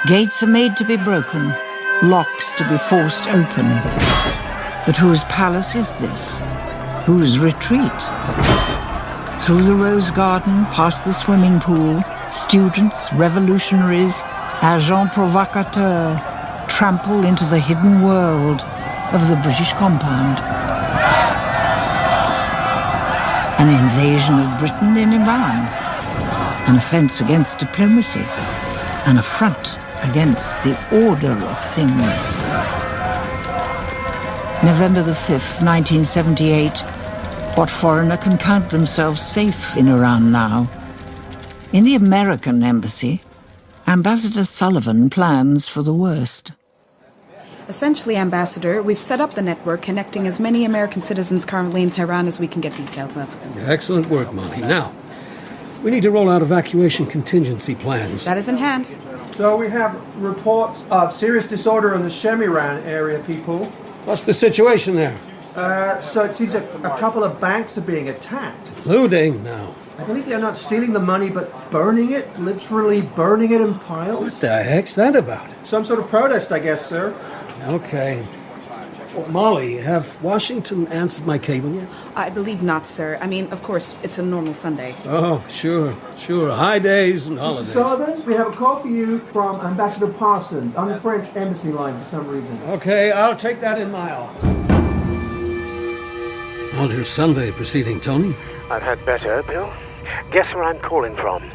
Gates are made to be broken, locks to be forced open. But whose palace is this? Whose retreat? Through the rose garden, past the swimming pool, students, revolutionaries, agents provocateurs trample into the hidden world of the British compound. An invasion of Britain in Iran, an offence against diplomacy, an affront against the order of things. November the 5th, 1978. What foreigner can count themselves safe in Iran now? In the American embassy, Ambassador Sullivan plans for the worst. Essentially, Ambassador, we've set up the network connecting as many American citizens currently in Tehran as we can get details of. Excellent work, Molly. Now, we need to roll out evacuation contingency plans. That is in hand. So we have reports of serious disorder in the Shemiran area, people. What's the situation there? So it seems a couple of banks are being attacked. Looting now. I believe they're not stealing the money, but burning it, literally burning it in piles. What the heck's that about? Some sort of protest, I guess, sir. Okay. Well, Molly, have Washington answered my cable yet? I believe not, sir. I mean, of course, it's a normal Sunday. Oh, sure. High days and Mr. holidays. Sullivan, we have a call for you from Ambassador Parsons on the French embassy line for some reason. Okay, I'll take that in my office. How's your Sunday proceeding, Tony? I've had better, Bill. Guess where I'm calling from?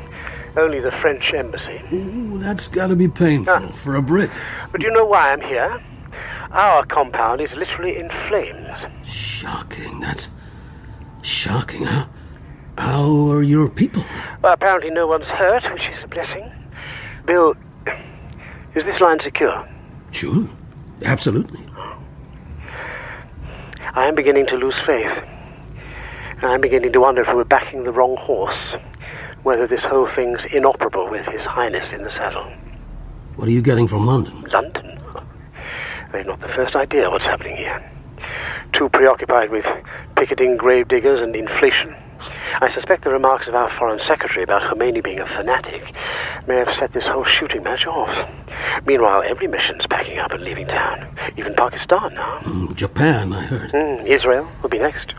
Only the French embassy. Ooh, that's got to be painful for a Brit. But do you know why I'm here? Our compound is literally in flames. Shocking. That's shocking, huh? How are your people? Well, apparently no one's hurt, which is a blessing. Bill, is this line secure? Sure. Absolutely. I am beginning to lose faith. I'm beginning to wonder if we're backing the wrong horse. Whether this whole thing's inoperable with His Highness in the saddle. What are you getting from London? London? They've not the first idea what's happening here. Too preoccupied with picketing gravediggers and inflation. I suspect the remarks of our Foreign Secretary about Khomeini being a fanatic may have set this whole shooting match off. Meanwhile, every mission's packing up and leaving town. Even Pakistan now. Japan, I heard. Israel will be next.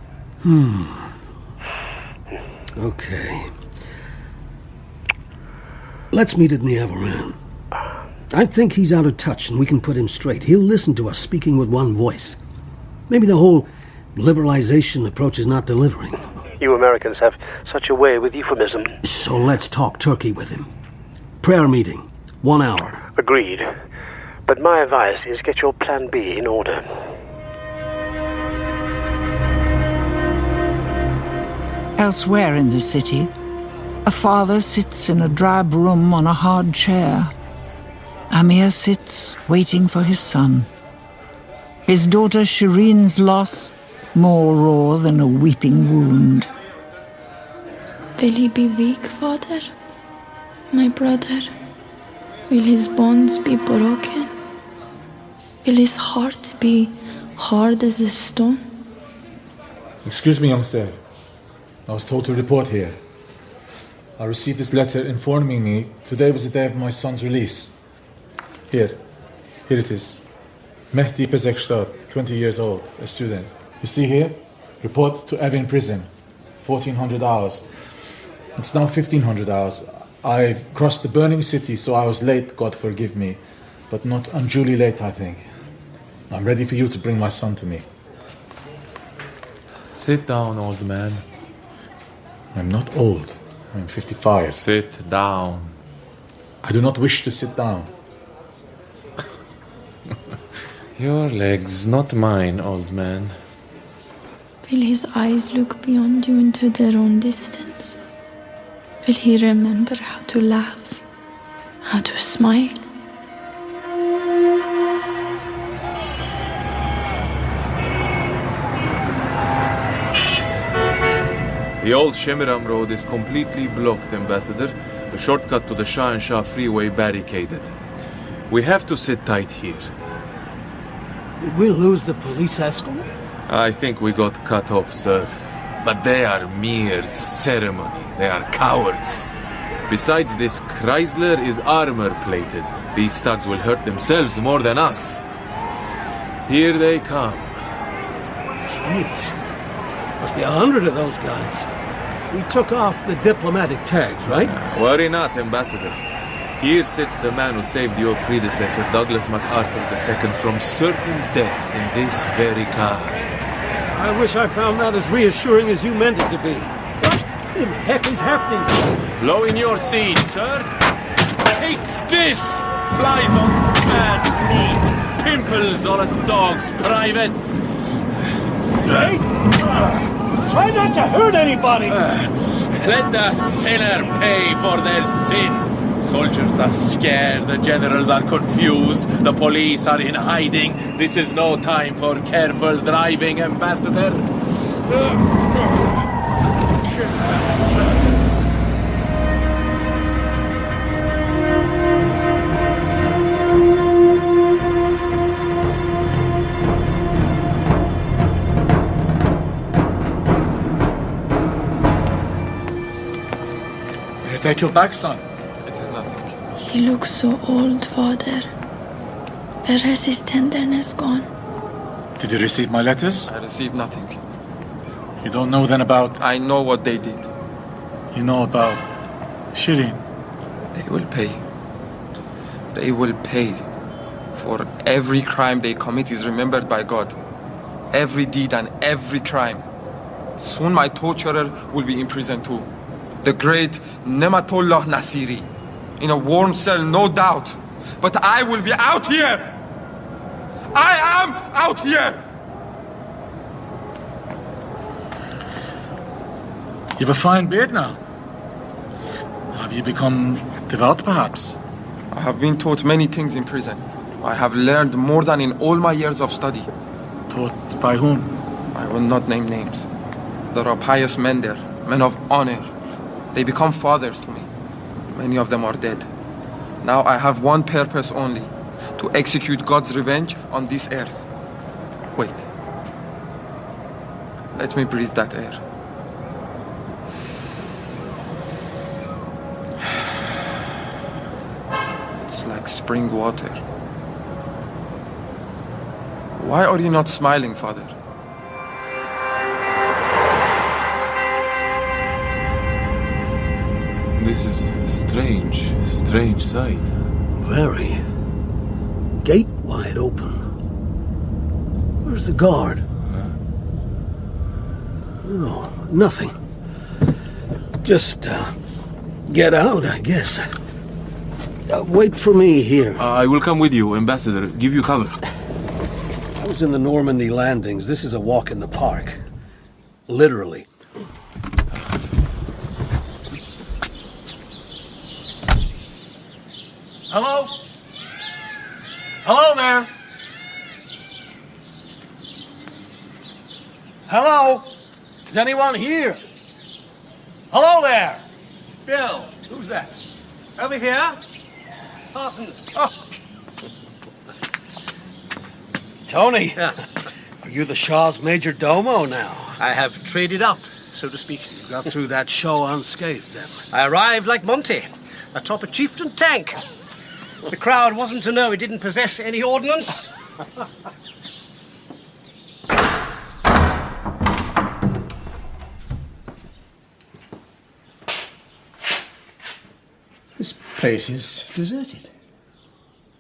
Okay. Let's meet at Niavaran. I think he's out of touch and we can put him straight. He'll listen to us speaking with one voice. Maybe the whole liberalization approach is not delivering. You Americans have such a way with euphemism. So let's talk Turkey with him. Prayer meeting, 1 hour. Agreed. But my advice is get your plan B in order. Elsewhere in the city, a father sits in a drab room on a hard chair. Amir sits, waiting for his son. His daughter Shireen's loss, more raw than a weeping wound. Will he be weak, father? My brother? Will his bones be broken? Will his heart be hard as a stone? Excuse me, young sir. I was told to report here. I received this letter informing me today was the day of my son's release. Here it is. Mehdi Pezekshtab, 20 years old, a student. You see here? Report to Evin prison. 1,400 hours. It's now 1,500 hours. I've crossed the burning city, so I was late, God forgive me. But not unduly late, I think. I'm ready for you to bring my son to me. Sit down, old man. I'm not old. I'm 55. Sit down. I do not wish to sit down. Your legs, not mine, old man. Will his eyes look beyond you into their own distance? Will he remember how to laugh, how to smile? The old Shemiram road is completely blocked, Ambassador. The shortcut to the Shah and Shah freeway barricaded. We have to sit tight here. Did we lose the police escort? I think we got cut off, sir. But they are mere ceremony. They are cowards. Besides, this Chrysler is armor-plated. These thugs will hurt themselves more than us. Here they come. Jeez. Must be 100 of those guys. We took off the diplomatic tags, right? Worry not, Ambassador. Here sits the man who saved your predecessor, Douglas MacArthur II, from certain death in this very car. I wish I found that as reassuring as you meant it to be. What in heck is happening here? Blow in your seat, sir. Take this! Flies on bad meat. Pimples on a dog's privates. Hey! Try not to hurt anybody! Let the sinner pay for their sin. Soldiers are scared, the generals are confused, the police are in hiding. This is no time for careful driving, Ambassador. May I take you back, son? He looks so old, Father. Where has his tenderness gone? Did you receive my letters? I received nothing. You don't know then about... I know what they did. You know about... Shirin? They will pay. They will pay. For every crime they commit is remembered by God. Every deed and every crime. Soon my torturer will be in prison too. The great Nematullah Nasiri. In a warm cell, no doubt. But I will be out here! I am out here! You have a fine beard now. Have you become devout, perhaps? I have been taught many things in prison. I have learned more than in all my years of study. Taught by whom? I will not name names. There are pious men there, men of honor. They become fathers to me. Many of them are dead. Now I have one purpose only, to execute God's revenge on this earth. Wait. Let me breathe that air. It's like spring water. Why are you not smiling, Father? This is strange sight. Very. Gate wide open. Where's the guard? Oh, nothing. Just, get out, I guess. Wait for me here. I will come with you, Ambassador. Give you cover. I was in the Normandy landings. This is a walk in the park. Literally. Hello? Hello there? Hello? Is anyone here? Hello there? Bill, who's that? Over here? Parsons. Oh. Tony, are you the Shah's major domo now? I have traded up, so to speak. You got through that show unscathed, then. I arrived like Monty, atop a chieftain tank. The crowd wasn't to know it didn't possess any ordnance. This place is deserted.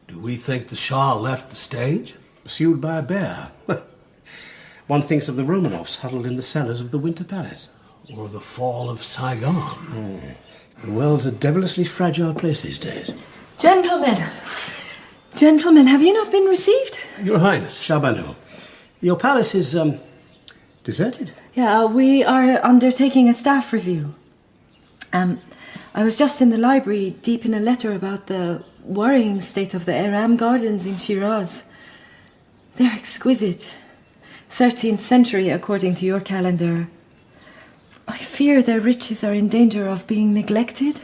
Do we think the Shah left the stage? Pursued by a bear. One thinks of the Romanovs huddled in the cellars of the Winter Palace. Or the fall of Saigon? The world's a devilishly fragile place these days. Gentlemen, have you not been received? Your Highness, Shabanu, your palace is, deserted? Yeah, we are undertaking a staff review. I was just in the library, deep in a letter about the worrying state of the Aram gardens in Shiraz. They're exquisite. 13th century, according to your calendar. I fear their riches are in danger of being neglected.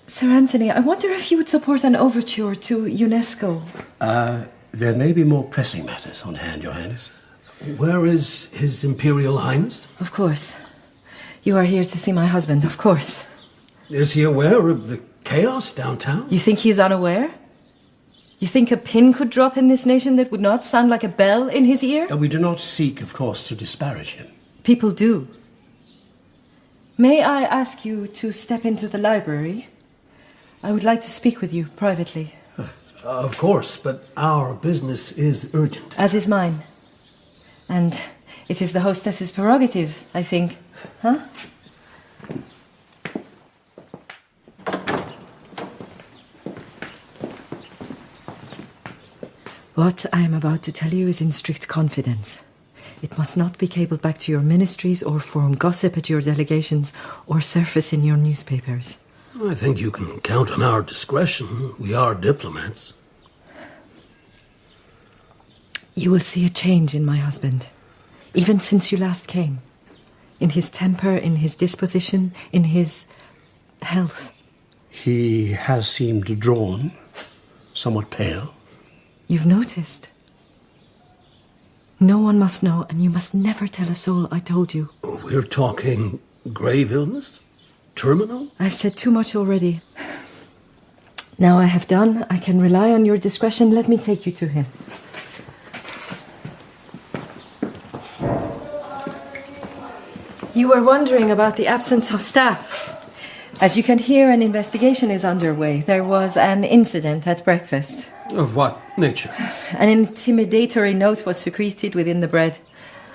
Sir Anthony, I wonder if you would support an overture to UNESCO. There may be more pressing matters on hand, Your Highness. Where is His Imperial Highness? Of course. You are here to see my husband, of course. Is he aware of the Chaos downtown? You think he's unaware? You think a pin could drop in this nation that would not sound like a bell in his ear? We do not seek, of course, to disparage him. People do. May I ask you to step into the library? I would like to speak with you privately. Of course, but our business is urgent. As is mine. And it is the hostess's prerogative, I think. Huh? What I am about to tell you is in strict confidence. It must not be cabled back to your ministries or form gossip at your delegations or surface in your newspapers. I think you can count on our discretion. We are diplomats. You will see a change in my husband, even since you last came. In his temper, in his disposition, in his health. He has seemed drawn, somewhat pale. You've noticed. No one must know, and you must never tell a soul I told you. We're talking grave illness? Terminal? I've said too much already. Now I have done. I can rely on your discretion. Let me take you to him. You were wondering about the absence of staff. As you can hear, an investigation is underway. There was an incident at breakfast. Of what nature? An intimidatory note was secreted within the bread.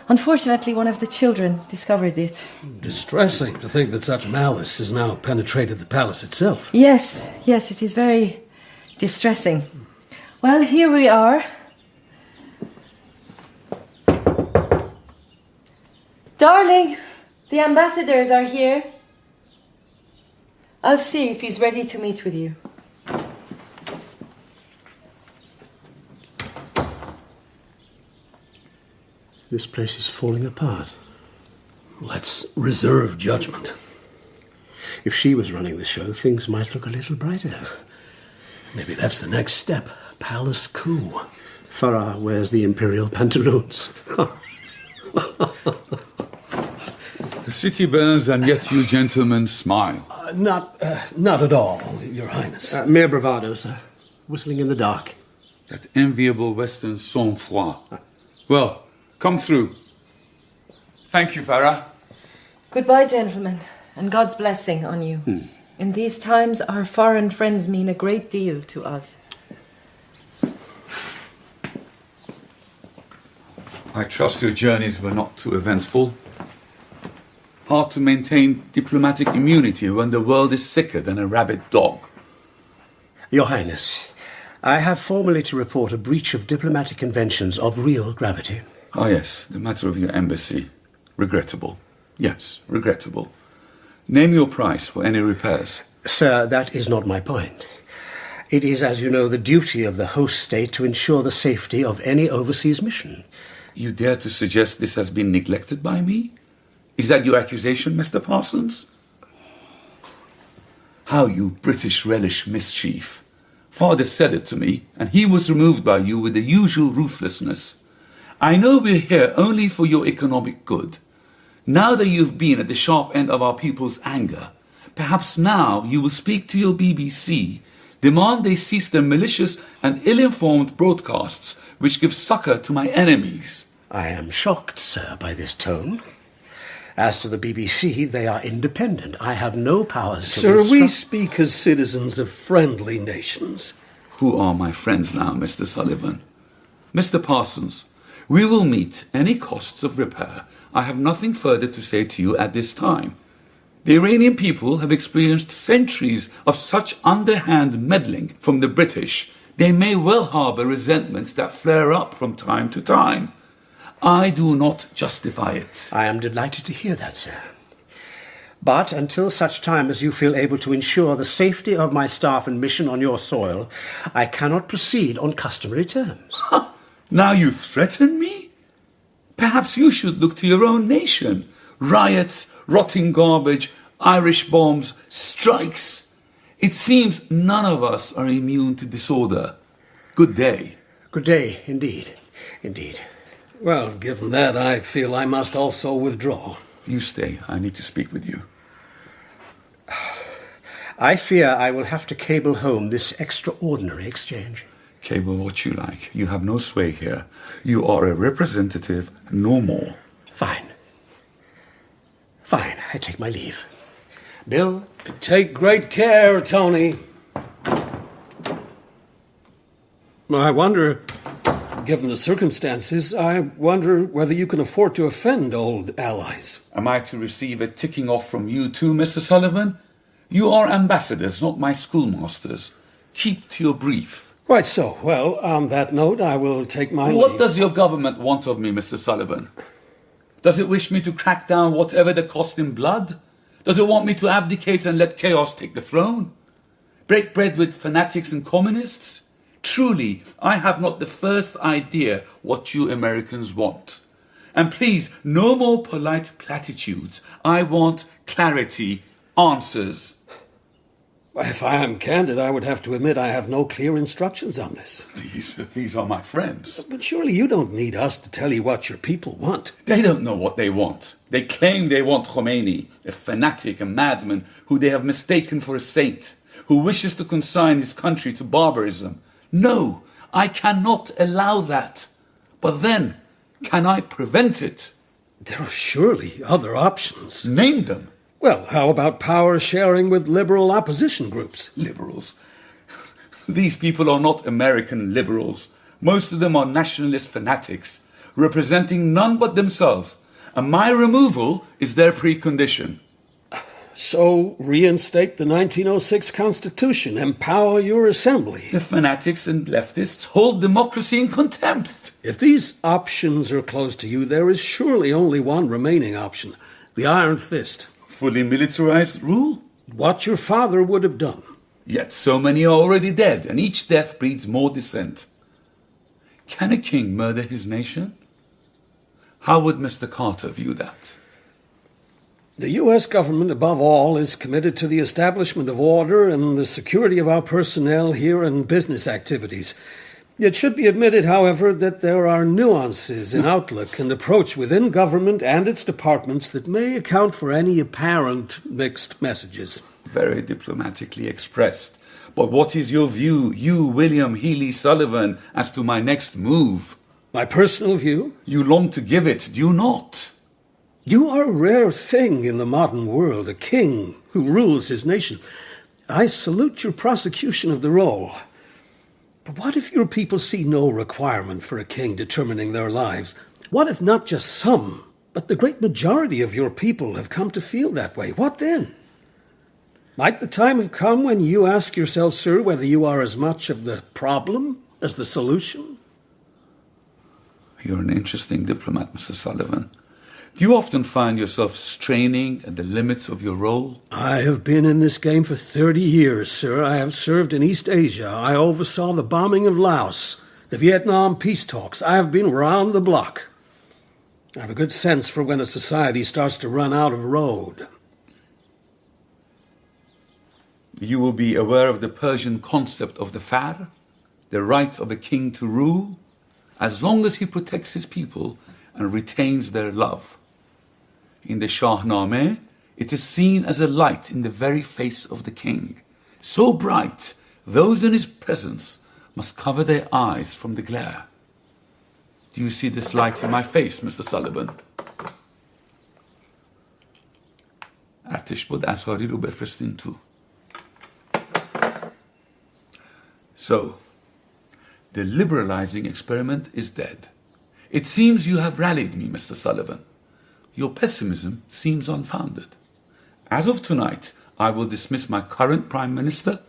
Unfortunately, one of the children discovered it. Distressing to think that such malice has now penetrated the palace itself. Yes, it is very distressing. Well, here we are. Darling, the ambassadors are here. I'll see if he's ready to meet with you. This place is falling apart. Let's reserve judgment. If she was running the show, things might look a little brighter. Maybe that's the next step. Palace coup. Farah wears the imperial pantaloons. The city burns, and yet you gentlemen smile. Not at all, Your Highness. Mere bravado, sir. Whistling in the dark. That enviable Western sang-froid. Well, come through. Thank you, Farah. Goodbye, gentlemen, and God's blessing on you. In these times, our foreign friends mean a great deal to us. I trust your journeys were not too eventful. Hard to maintain diplomatic immunity when the world is sicker than a rabid dog. Your Highness, I have formally to report a breach of diplomatic conventions of real gravity. Ah, yes, the matter of your embassy. Regrettable. Yes, regrettable. Name your price for any repairs. Sir, that is not my point. It is, as you know, the duty of the host state to ensure the safety of any overseas mission. You dare to suggest this has been neglected by me? Is that your accusation, Mr. Parsons? How you British relish mischief. Father said it to me, and he was removed by you with the usual ruthlessness. I know we're here only for your economic good. Now that you've been at the sharp end of our people's anger, perhaps now you will speak to your BBC, demand they cease their malicious and ill-informed broadcasts which give succor to my enemies. I am shocked, sir, by this tone. As to the BBC, they are independent. I have no powers to Sir, we speak as citizens of friendly nations. Who are my friends now, Mr. Sullivan? Mr. Parsons, we will meet any costs of repair. I have nothing further to say to you at this time. The Iranian people have experienced centuries of such underhand meddling from the British. They may well harbour resentments that flare up from time to time. I do not justify it. I am delighted to hear that, sir. But until such time as you feel able to ensure the safety of my staff and mission on your soil, I cannot proceed on customary terms. Now you threaten me? Perhaps you should look to your own nation. Riots, rotting garbage, Irish bombs, strikes. It seems none of us are immune to disorder. Good day. Good day, indeed. Indeed. Well, given that, I feel I must also withdraw. You stay. I need to speak with you. I fear I will have to cable home this extraordinary exchange. Cable what you like. You have no sway here. You are a representative, no more. Fine. Fine, I take my leave. Bill? Take great care, Tony. I wonder, given the circumstances, I wonder whether you can afford to offend old allies. Am I to receive a ticking off from you too, Mr. Sullivan? You are ambassadors, not my schoolmasters. Keep to your brief. Quite so. Well, on that note, I will take my What leave. does your government want of me, Mr. Sullivan? Does it wish me to crack down whatever the cost in blood? Does it want me to abdicate and let chaos take the throne? Break bread with fanatics and communists? Truly, I have not the first idea what you Americans want. And please, no more polite platitudes. I want clarity, answers. If I am candid, I would have to admit I have no clear instructions on this. These are my friends. But surely you don't need us to tell you what your people want. They don't know what they want. They claim they want Khomeini, a fanatic, a madman who they have mistaken for a saint, who wishes to consign his country to barbarism. No, I cannot allow that. But then, can I prevent it? There are surely other options. Name them. Well, how about power sharing with liberal opposition groups? Liberals? These people are not American liberals. Most of them are nationalist fanatics, representing none but themselves. And my removal is their precondition. So, reinstate the 1906 Constitution, empower your assembly. The fanatics and leftists hold democracy in contempt. If these options are closed to you, there is surely only one remaining option, the Iron Fist. Fully militarized rule? What your father would have done. Yet so many are already dead, and each death breeds more dissent. Can a king murder his nation? How would Mr. Carter view that? The U.S. government, above all, is committed to the establishment of order and the security of our personnel here and business activities. It should be admitted, however, that there are nuances in outlook and approach within government and its departments that may account for any apparent mixed messages. Very diplomatically expressed. But what is your view, you, William Healy Sullivan, as to my next move? My personal view? You long to give it, do you not? You are a rare thing in the modern world, a king who rules his nation. I salute your prosecution of the role. But what if your people see no requirement for a king determining their lives? What if not just some, but the great majority of your people have come to feel that way? What then? Might the time have come when you ask yourself, sir, whether you are as much of the problem as the solution? You're an interesting diplomat, Mr. Sullivan. Do you often find yourself straining at the limits of your role? I have been in this game for 30 years, sir. I have served in East Asia. I oversaw the bombing of Laos, the Vietnam peace talks. I have been round the block. I have a good sense for when a society starts to run out of road. You will be aware of the Persian concept of the far, the right of a king to rule, as long as he protects his people and retains their love. In the Shahnameh, it is seen as a light in the very face of the king. So bright, those in his presence must cover their eyes from the glare. Do you see this light in my face, Mr. Sullivan? ارتش بود اساری رو بفرستین تو. So, the liberalizing experiment is dead. It seems you have rallied me, Mr. Sullivan. Your pessimism seems unfounded. As of tonight, I will dismiss my current Prime Minister,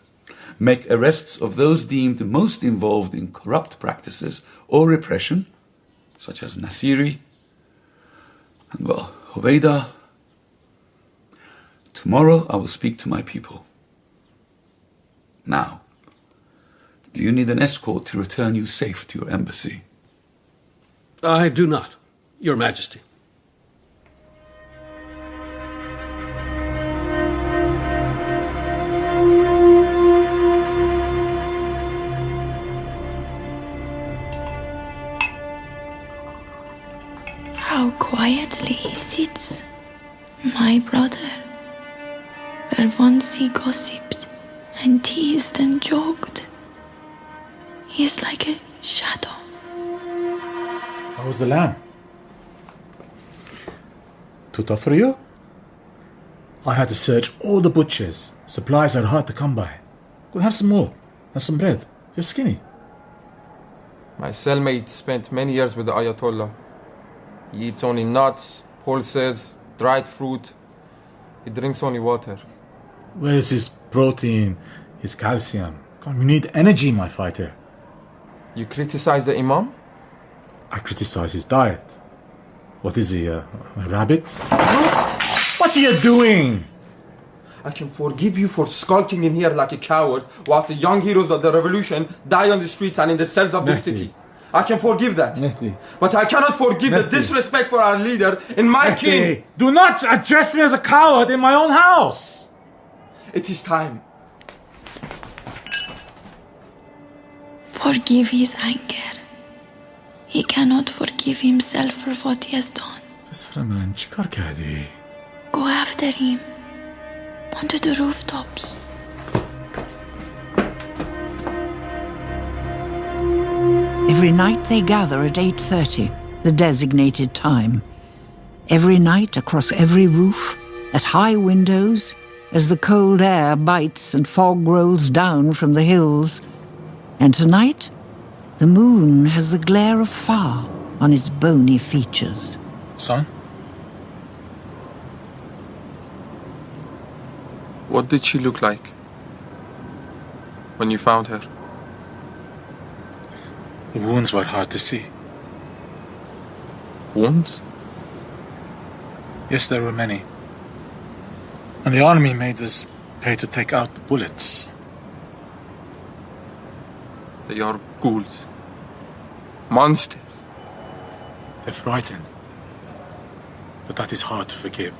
make arrests of those deemed most involved in corrupt practices or repression, such as Nasiri, and, well, Hoveyda. Tomorrow I will speak to my people. Now, do you need an escort to return you safe to your embassy? I do not, Your Majesty. How quietly he sits, my brother, where once he gossiped. and teased and joked. He is like a shadow. How was the lamb? Too tough for you? I had to search all the butchers. Supplies are hard to come by. Go have some more. And some bread. You're skinny. My cellmate spent many years with the Ayatollah. He eats only nuts, pulses, dried fruit. He drinks only water. Where is his protein, his calcium? Come, you need energy, my fighter. You criticize the Imam? I criticize his diet. What is he, a rabbit? What's he doing? I can forgive you for skulking in here like a coward whilst the young heroes of the revolution die on the streets and in the cells of this city. I can forgive that. But I cannot forgive the disrespect for our leader in my king. Do not address me as a coward in my own house. It is time. Forgive his anger. He cannot forgive himself for what he has done. Go after him. Onto the rooftops. Every night they gather at 8:30, the designated time. Every night across every roof, at high windows, as the cold air bites and fog rolls down from the hills. And tonight, the moon has the glare of fire on its bony features. Son? What did she look like when you found her? The wounds were hard to see. Wounds? Yes, there were many. And the army made us pay to take out the bullets. They are ghouls. Monsters. They're frightened. But that is hard to forgive.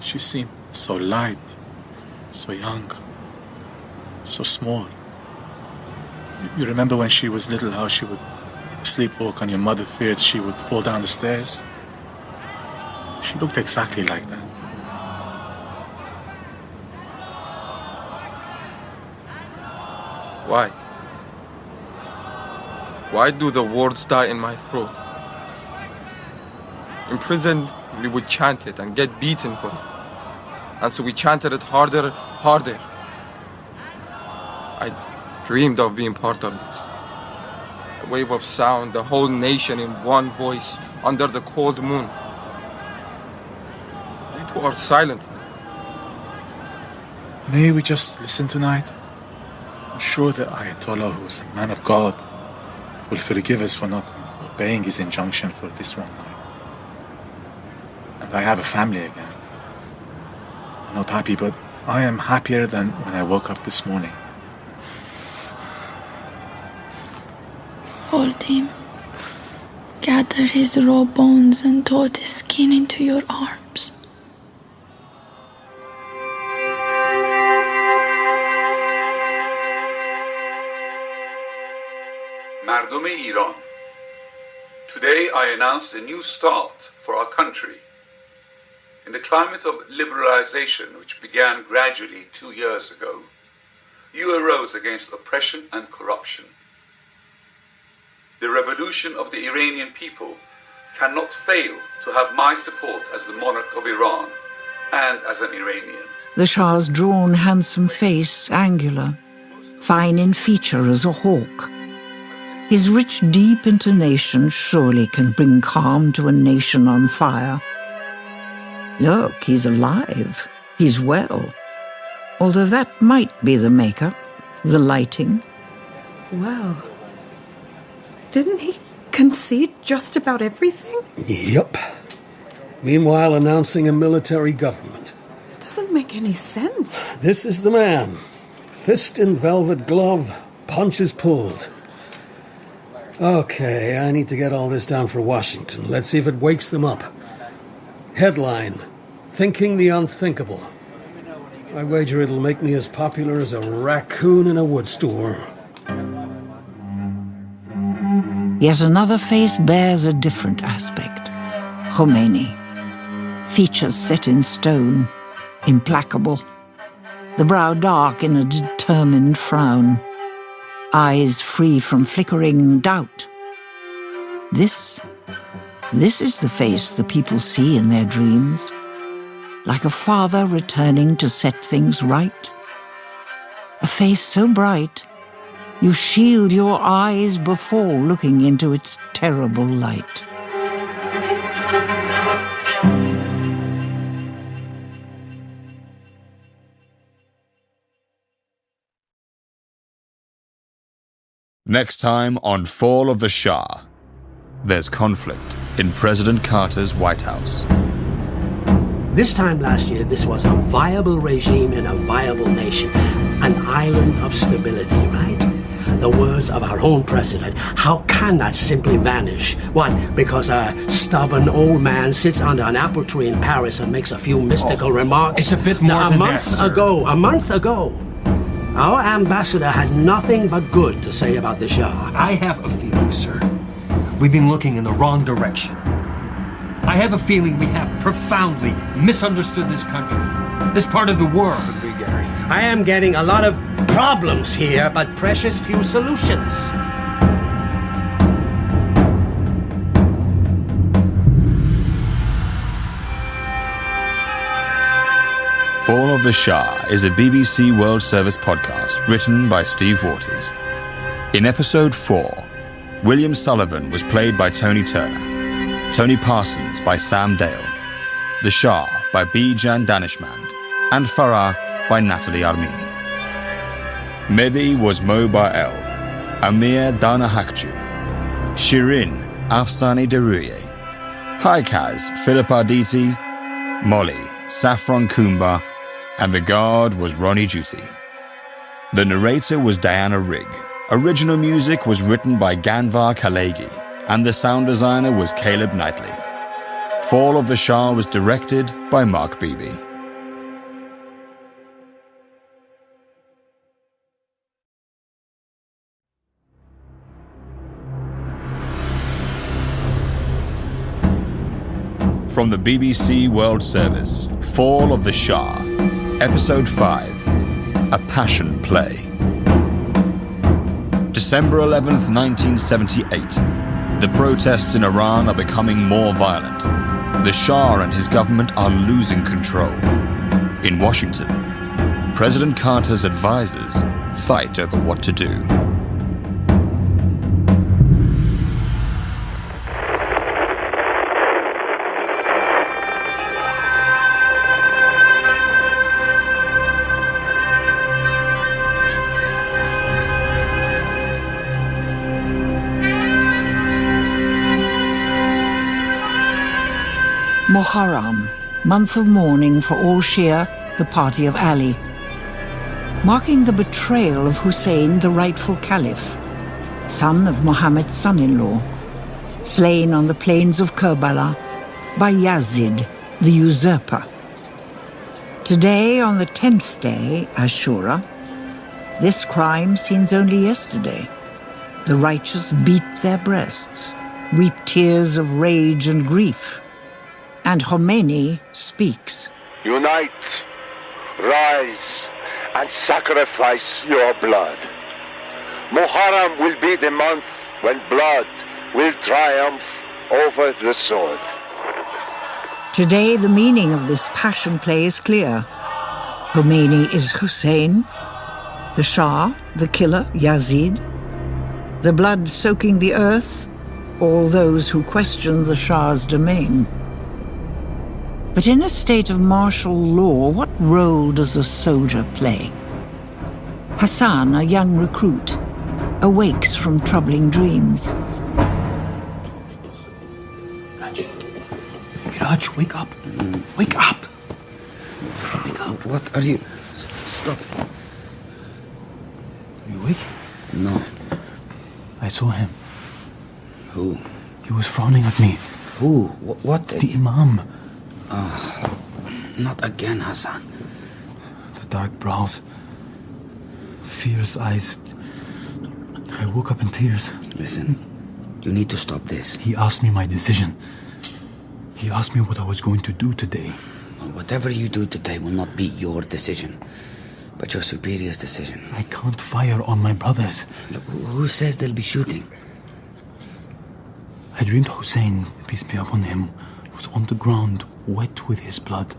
She seemed so light, so young, so small. You remember when she was little, how she would sleepwalk and your mother feared she would fall down the stairs? She looked exactly like that. Why? Why do the words die in my throat? In prison, we would chant it and get beaten for it. And so we chanted it harder, harder. I dreamed of being part of this. A wave of sound, the whole nation in one voice, under the cold moon. We two are silent. May we just listen tonight? I'm sure the Ayatollah, who is a man of God, will forgive us for not obeying his injunction for this one night. And I have a family again. I'm not happy, but I am happier than when I woke up this morning. Hold him. Gather his raw bones and toss his skin into your arms. مردم ایران. Today I announced a new start for our country. In the climate of liberalization which began gradually 2 years ago, you arose against oppression and corruption. The revolution of the Iranian people cannot fail to have my support as the monarch of Iran and as an Iranian. The Shah's drawn, handsome face, angular, fine in feature as a hawk. His rich, deep intonation surely can bring calm to a nation on fire. Look, he's alive. He's well. Although that might be the makeup, the lighting. Well, didn't he concede just about everything? Yep. Meanwhile, announcing a military government. It doesn't make any sense. This is the man. Fist in velvet glove, punches pulled. Okay, I need to get all this down for Washington. Let's see if it wakes them up. Headline, Thinking the Unthinkable. I wager it'll make me as popular as a raccoon in a wood store. Yet another face bears a different aspect. Khomeini. Features set in stone, implacable. the brow dark in a determined frown, eyes free from flickering doubt. This is the face the people see in their dreams, like a father returning to set things right. A face so bright, you shield your eyes before looking into its terrible light. Next time on Fall of the Shah, there's conflict in President Carter's White House. This time last year, this was a viable regime in a viable nation. An island of stability, right? The words of our own president. How can that simply vanish? What, because a stubborn old man sits under an apple tree in Paris and makes a few mystical remarks? It's a bit more than that, sir. A month ago, our ambassador had nothing but good to say about the Shah. I have a feeling, sir, we've been looking in the wrong direction. I have a feeling we have profoundly misunderstood this country, this part of the world. Gary, I am getting a lot of problems here, but precious few solutions. Fall of the Shah is a BBC World Service podcast written by Steve Waters. In episode 4, William Sullivan was played by Tony Turner, Tony Parsons by Sam Dale, The Shah by Bijan Danishmand, and Farah by Natalie Armini. Mehdi was Mo Bar-El, Amir Dana Hakju, Shirin Afsani Deruye, Haikaz Philip Arditi, Molly Saffron Kumba, and the guard was Ronnie Duty. The narrator was Diana Rigg. Original music was written by Ganvar Kalegi, and the sound designer was Caleb Knightley. Fall of the Shah was directed by Mark Beebe. From the BBC World Service, Fall of the Shah, Episode 5, A Passion Play. December 11th, 1978. The protests in Iran are becoming more violent. The Shah and his government are losing control. In Washington, President Carter's advisors fight over what to do. Muharram, month of mourning for all Shia, the party of Ali, marking the betrayal of Hussein, the rightful caliph, son of Muhammad's son-in-law, slain on the plains of Karbala by Yazid, the usurper. Today, on the 10th day, Ashura, this crime seems only yesterday. The righteous beat their breasts, weep tears of rage and grief. And Khomeini speaks. Unite, rise, and sacrifice your blood. Muharram will be the month when blood will triumph over the sword. Today, the meaning of this passion play is clear. Khomeini is Hussein, the Shah, the killer, Yazid, the blood soaking the earth, all those who question the Shah's domain. But in a state of martial law, what role does a soldier play? Hassan, a young recruit, awakes from troubling dreams. Raj, wake up. Wake up. Wake up. What are you... Stop. You awake? No. I saw him. Who? He was frowning at me. Who? What? The Imam. Not again, Hassan. The dark brows. Fierce eyes. I woke up in tears. Listen, you need to stop this. He asked me my decision. He asked me what I was going to do today. Whatever you do today will not be your decision. But your superior's decision. I can't fire on my brothers. Look, who says they'll be shooting? I dreamed Hussein, peace be upon him, was on the ground, wet with his blood.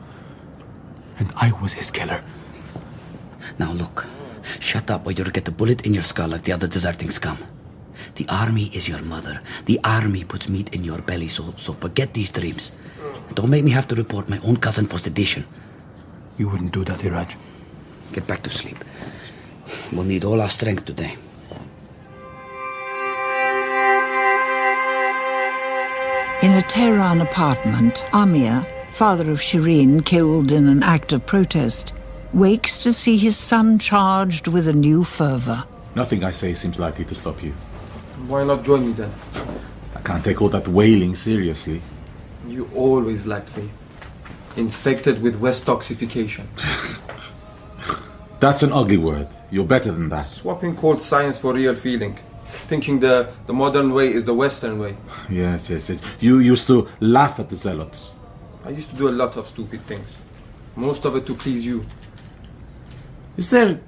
And I was his killer. Now look, shut up or you'll get a bullet in your skull like the other deserting scum. The army is your mother. The army puts meat in your belly, so forget these dreams. Don't make me have to report my own cousin for sedition. You wouldn't do that, Iraj. Get back to sleep. We'll need all our strength today. In a Tehran apartment, Amir, father of Shireen killed in an act of protest, wakes to see his son charged with a new fervor. Nothing I say seems likely to stop you. Why not join me then? I can't take all that wailing seriously. You always lacked faith. Infected with West toxification. That's an ugly word. You're better than that. Swapping cold science for real feeling. Thinking the modern way is the Western way. Yes. You used to laugh at the zealots. I used to do a lot of stupid things. Most of it to please you. Is there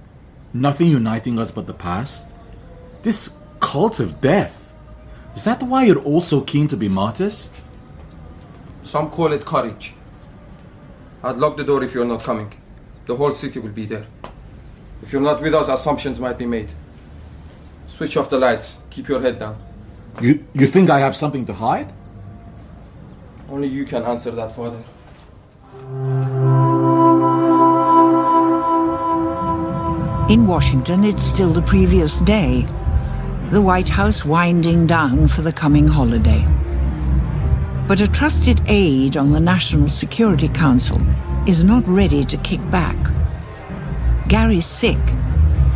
nothing uniting us but the past? This cult of death. Is that why you're all so keen to be martyrs? Some call it courage. I'd lock the door if you're not coming. The whole city will be there. If you're not with us, assumptions might be made. Switch off the lights. Keep your head down. You think I have something to hide? Only you can answer that, Father. In Washington, it's still the previous day. The White House winding down for the coming holiday. But a trusted aide on the National Security Council is not ready to kick back. Gary Sick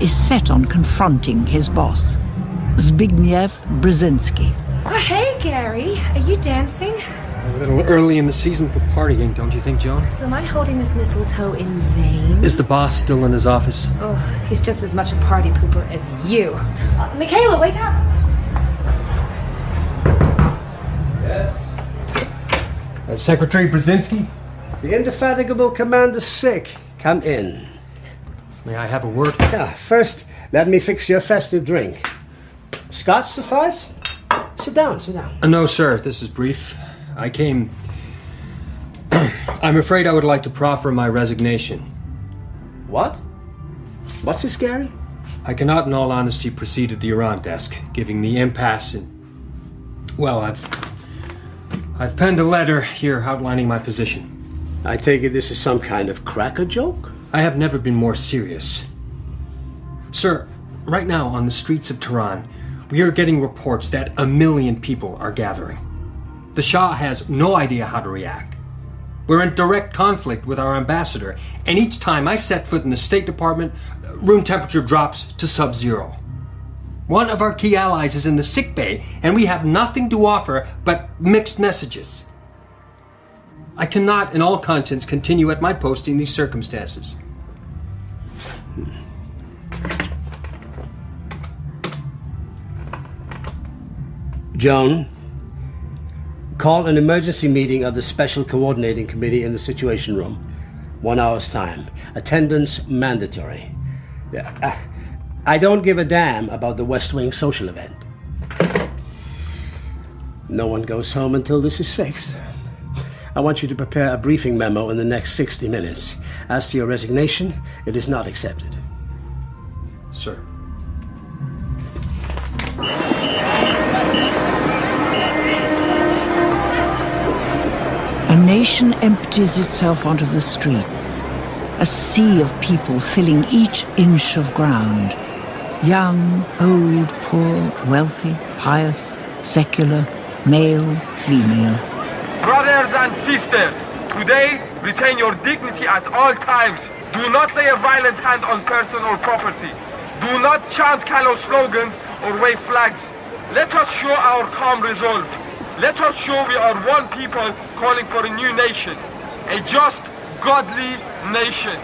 is set on confronting his boss, Zbigniew Brzezinski. Oh, hey, Gary. Are you dancing? A little early in the season for partying, don't you think, Joan? So am I holding this mistletoe in vain? Is the boss still in his office? Oh, he's just as much a party pooper as you. Michaela, wake up! Yes? Secretary Brzezinski? The indefatigable Commander Sick. Come in. May I have a word? Yeah, first, let me fix your festive drink. Scotch suffice? Sit down. No, sir. This is brief. I came... I'm afraid I would like to proffer my resignation. What? What's this, Gary? I cannot, in all honesty, proceed at the Iran desk, giving the impasse and... Well, I've penned a letter here outlining my position. I take it this is some kind of cracker joke? I have never been more serious. Sir, right now on the streets of Tehran, we are getting reports that 1 million people are gathering. The Shah has no idea how to react. We're in direct conflict with our ambassador, and each time I set foot in the State Department, room temperature drops to sub-zero. One of our key allies is in the sick bay, and we have nothing to offer but mixed messages. I cannot, in all conscience, continue at my post in these circumstances. Joan, call an emergency meeting of the Special Coordinating Committee in the Situation Room. 1 hour's time. Attendance mandatory. I don't give a damn about the West Wing social event. No one goes home until this is fixed. I want you to prepare a briefing memo in the next 60 minutes. As to your resignation, it is not accepted. Sir. A nation empties itself onto the street. A sea of people filling each inch of ground. Young, old, poor, wealthy, pious, secular, male, female. Brothers and sisters, today retain your dignity at all times. Do not lay a violent hand on person or property. Do not chant callow slogans or wave flags. Let us show our calm resolve. Let us show we are one people calling for a new nation. A just, godly nation.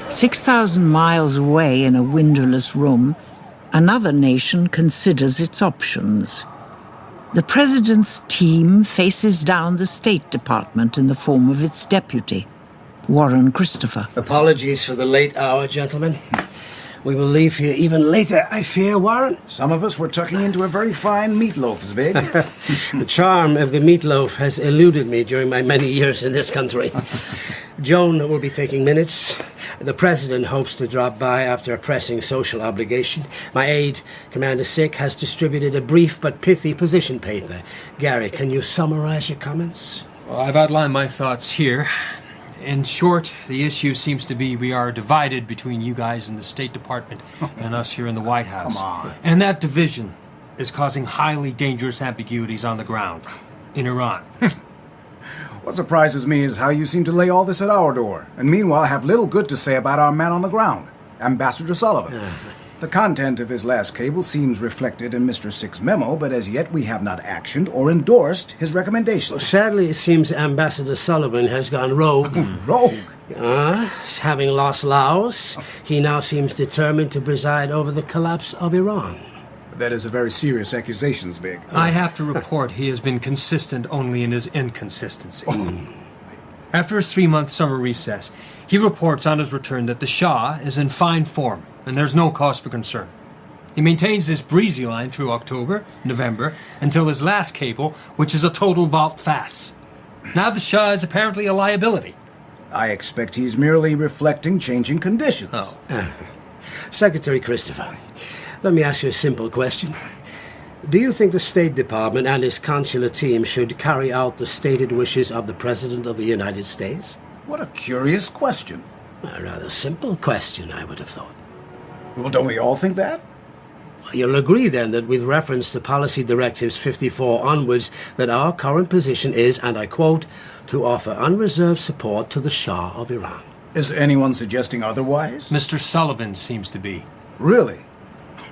6,000 miles away in a windowless room, another nation considers its options. The president's team faces down the State Department in the form of its deputy. Warren Christopher. Apologies for the late hour, gentlemen. We will leave here even later, I fear, Warren. Some of us were tucking into a very fine meatloaf, Zvig. The charm of the meatloaf has eluded me during my many years in this country. Joan will be taking minutes. The President hopes to drop by after a pressing social obligation. My aide, Commander Sick, has distributed a brief but pithy position paper. Gary, can you summarize your comments? Well, I've outlined my thoughts here. In short, the issue seems to be we are divided between you guys in the State Department and us here in the White House. Come on. And that division is causing highly dangerous ambiguities on the ground in Iran. What surprises me is how you seem to lay all this at our door, and meanwhile have little good to say about our man on the ground, Ambassador Sullivan. The content of his last cable seems reflected in Mr. Sick's memo, but as yet we have not actioned or endorsed his recommendations. Well, sadly, it seems Ambassador Sullivan has gone rogue. Rogue? Having lost Laos, he now seems determined to preside over the collapse of Iran. That is a very serious accusation, Big. I have to report he has been consistent only in his inconsistency. After his 3-month summer recess, he reports on his return that the Shah is in fine form, and there's no cause for concern. He maintains this breezy line through October, November, until his last cable, which is a total volte-face. Now the Shah is apparently a liability. I expect he's merely reflecting changing conditions. Secretary Christopher, let me ask you a simple question. Do you think the State Department and its consular team should carry out the stated wishes of the President of the United States? What a curious question. A rather simple question, I would have thought. Well, don't we all think that? Well, you'll agree, then, that with reference to Policy Directives 54 onwards, that our current position is, and I quote, to offer unreserved support to the Shah of Iran. Is anyone suggesting otherwise? Mr. Sullivan seems to be. Really?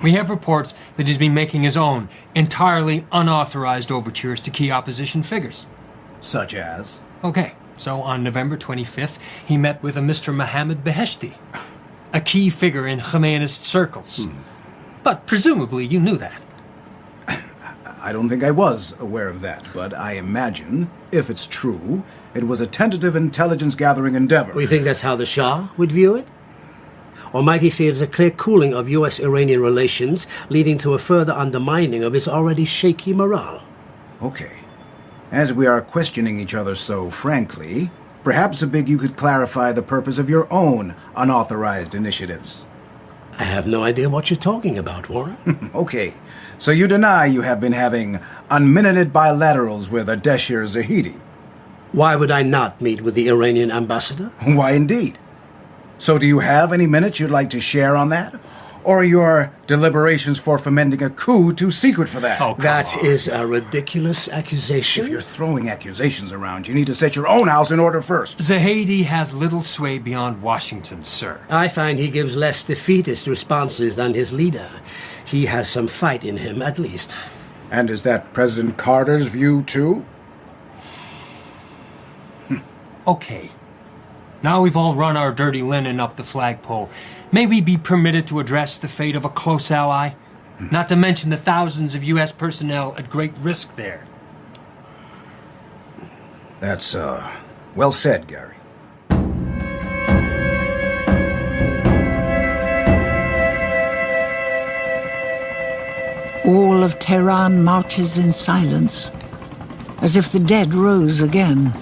We have reports that he's been making his own, entirely unauthorized overtures to key opposition figures. Such as? Okay, so on November 25th, he met with a Mr. Mohammad Beheshti, a key figure in Khomeinist circles. But presumably you knew that. I don't think I was aware of that, but I imagine, if it's true, it was a tentative intelligence-gathering endeavor. We think that's how the Shah would view it? Or might he see it as a clear cooling of U.S.-Iranian relations, leading to a further undermining of his already shaky morale? Okay. As we are questioning each other so frankly, perhaps, Big, you could clarify the purpose of your own unauthorized initiatives. I have no idea what you're talking about, Warren. Okay. So you deny you have been having unminuted bilaterals with Ardeshir Zahidi? Why would I not meet with the Iranian ambassador? Why, indeed. So do you have any minutes you'd like to share on that? Or are your deliberations for fomenting a coup too secret for that? That is a ridiculous accusation. If you're throwing accusations around, you need to set your own house in order first. Zahedi has little sway beyond Washington, sir. I find he gives less defeatist responses than his leader. He has some fight in him, at least. And is that President Carter's view, too? Okay. Now we've all run our dirty linen up the flagpole. May we be permitted to address the fate of a close ally? Not to mention the thousands of U.S. personnel at great risk there. That's, well said, Gary. All of Tehran marches in silence, as if the dead rose again.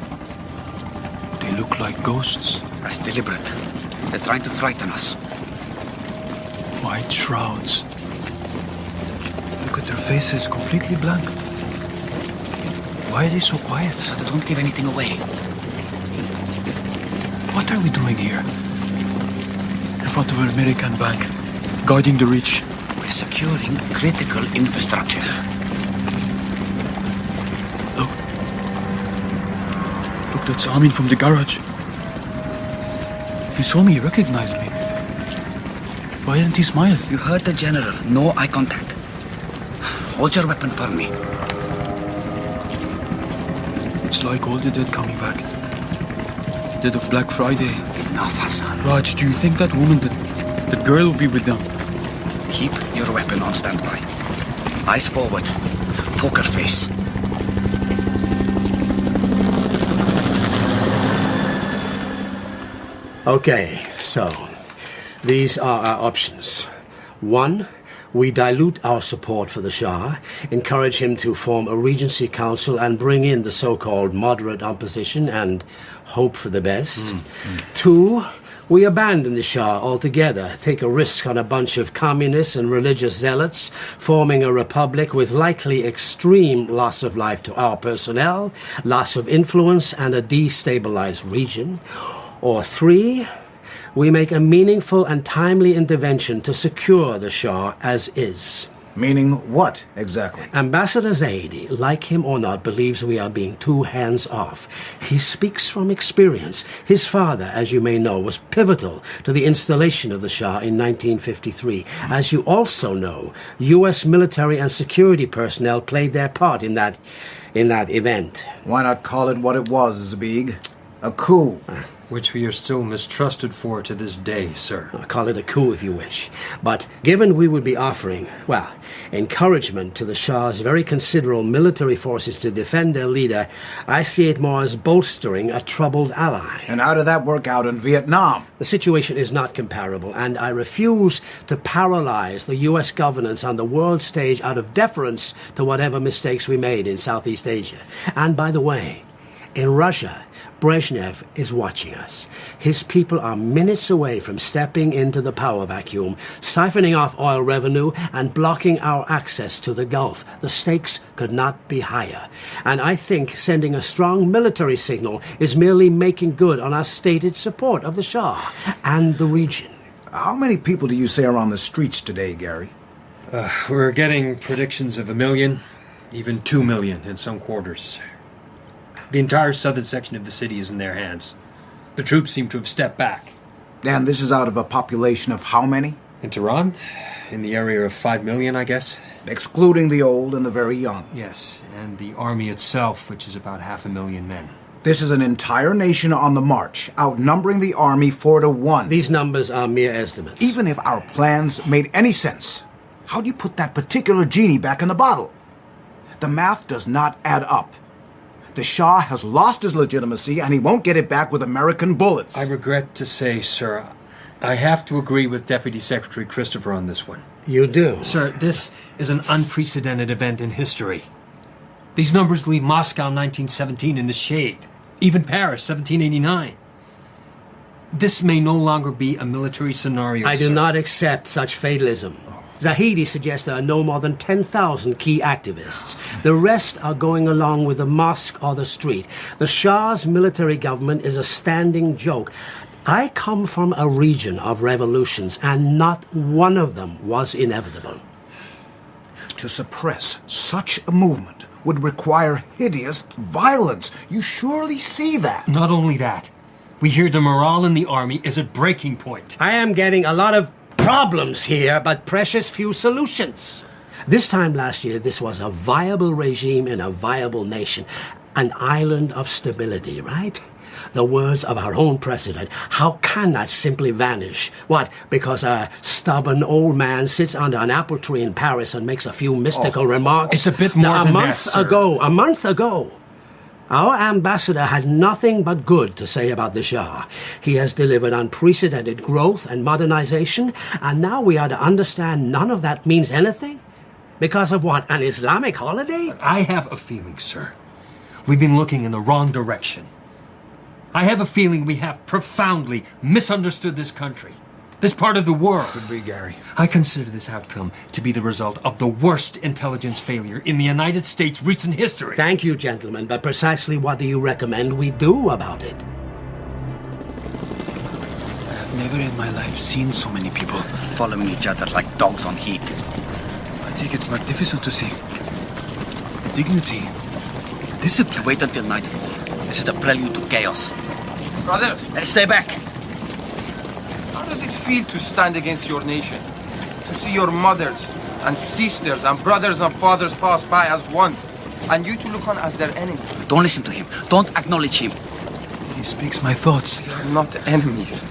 They look like ghosts. That's deliberate. They're trying to frighten us. White shrouds. Look at their faces, completely blank. Why are they so quiet? So they don't give anything away. What are we doing here? In front of an American bank, guarding the rich. We're securing critical infrastructure. Look, that's Amin from the garage. He saw me, he recognized me. Why didn't he smile? You heard the general. No eye contact. Hold your weapon for me. It's like all the dead coming back. The dead of Black Friday. Enough, Hassan. Raj, do you think that woman, that girl will be with them? Keep your weapon on standby. Eyes forward. Poker face. Okay, so these are our options. 1, we dilute our support for the Shah, encourage him to form a regency council and bring in the so-called moderate opposition and hope for the best. 2, we abandon the Shah altogether, take a risk on a bunch of communists and religious zealots, forming a republic with likely extreme loss of life to our personnel, loss of influence, and a destabilized region. Or 3, we make a meaningful and timely intervention to secure the Shah as is. Meaning what, exactly? Ambassador Zaidi, like him or not, believes we are being too hands-off. He speaks from experience. His father, as you may know, was pivotal to the installation of the Shah in 1953. As you also know, U.S. military and security personnel played their part in that event. Why not call it what it was, Zabig? A coup. Which we are still mistrusted for to this day, sir. Call it a coup if you wish. But given we would be offering, well, encouragement to the Shah's very considerable military forces to defend their leader, I see it more as bolstering a troubled ally. And how did that work out in Vietnam? The situation is not comparable, and I refuse to paralyze the U.S. governance on the world stage out of deference to whatever mistakes we made in Southeast Asia. And by the way, in Russia, Brezhnev is watching us. His people are minutes away from stepping into the power vacuum, siphoning off oil revenue and blocking our access to the Gulf. The stakes could not be higher. And I think sending a strong military signal is merely making good on our stated support of the Shah and the region. How many people do you say are on the streets today, Gary? We're getting predictions of 1 million, even 2 million in some quarters. The entire southern section of the city is in their hands. The troops seem to have stepped back. And this is out of a population of how many? In Tehran? In the area of 5 million, I guess. Excluding the old and the very young. Yes, and the army itself, which is about 500,000 men. This is an entire nation on the march, outnumbering the army 4-1. These numbers are mere estimates. Even if our plans made any sense, how do you put that particular genie back in the bottle? The math does not add up. The Shah has lost his legitimacy, and he won't get it back with American bullets. I regret to say, sir, I have to agree with Deputy Secretary Christopher on this one. You do? Sir, this is an unprecedented event in history. These numbers leave Moscow 1917 in the shade. Even Paris 1789. This may no longer be a military scenario, I do not accept such fatalism. Zahidi suggests there are no more than 10,000 key activists. The rest are going along with the mosque or the street. The Shah's military government is a standing joke. I come from a region of revolutions, and not one of them was inevitable. To suppress such a movement would require hideous violence. You surely see that. Not only that, we hear the morale in the army is at breaking point. I am getting a lot of problems here, but precious few solutions. This time last year, this was a viable regime in a viable nation. An island of stability, right? The words of our own president. How can that simply vanish? What, because a stubborn old man sits under an apple tree in Paris and makes a few mystical remarks? It's a bit more than that, sir. A month ago, our ambassador had nothing but good to say about the Shah. He has delivered unprecedented growth and modernization, and now we are to understand none of that means anything? Because of what, an Islamic holiday? I have a feeling, sir, we've been looking in the wrong direction. I have a feeling we have profoundly misunderstood this country, this part of the world. Could be, Gary. I consider this outcome to be the result of the worst intelligence failure in the United States' recent history. Thank you, gentlemen, but precisely what do you recommend we do about it? I have never in my life seen so many people following each other like dogs on heat. I think it's magnificent to see. Dignity, discipline. Wait until nightfall. This is a prelude to chaos. Brothers, Stay back! how does it feel to stand against your nation? To see your mothers and sisters and brothers and fathers pass by as one, and you to look on as their enemy? Don't listen to him. Don't acknowledge him. He speaks my thoughts. We are not enemies.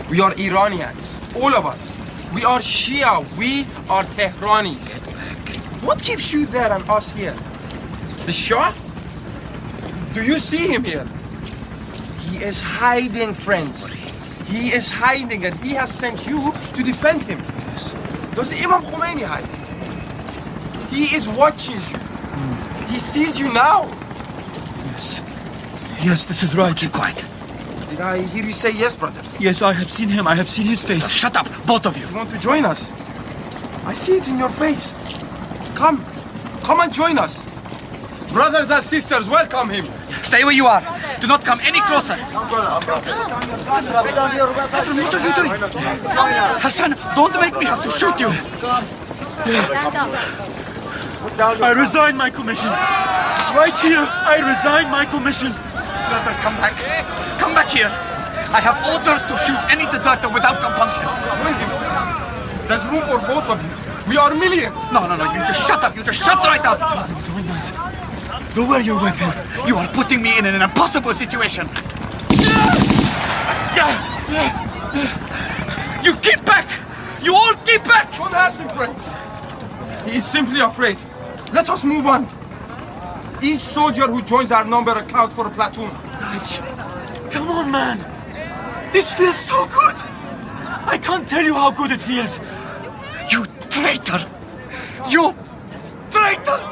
We are Iranians. All of us. We are Shia. We are Tehranis. What keeps you there and us here? The Shah? Do you see him here? He is hiding, friends. He is hiding and he has sent you to defend him. Does Imam Khomeini hide? He is watching you. He sees you now. Yes. Yes, this is right. Keep quiet. Did I hear you say yes, brother? Yes, I have seen him. I have seen his face. Shut up, both of you. You want to join us? I see it in your face. Come. Come and join us. Brothers and sisters, welcome him. Stay where you are. Do not come any closer. Hassan, what are you doing? Hassan, don't make me have to shoot you. I resign my commission. Right here, I resign my commission. Brother, come back. Come back here. I have orders to shoot any deserter without compunction. Join him. There's room for both of you. We are millions. No. You just shut up. You just shut right up. Lower your weapon. You are putting me in an impossible situation. You keep back. You all keep back. Don't hurt him, friends. He is simply afraid. Let us move on. Each soldier who joins our number accounts for a platoon. Come on, man. This feels so good. I can't tell you how good it feels. You traitor. You traitor.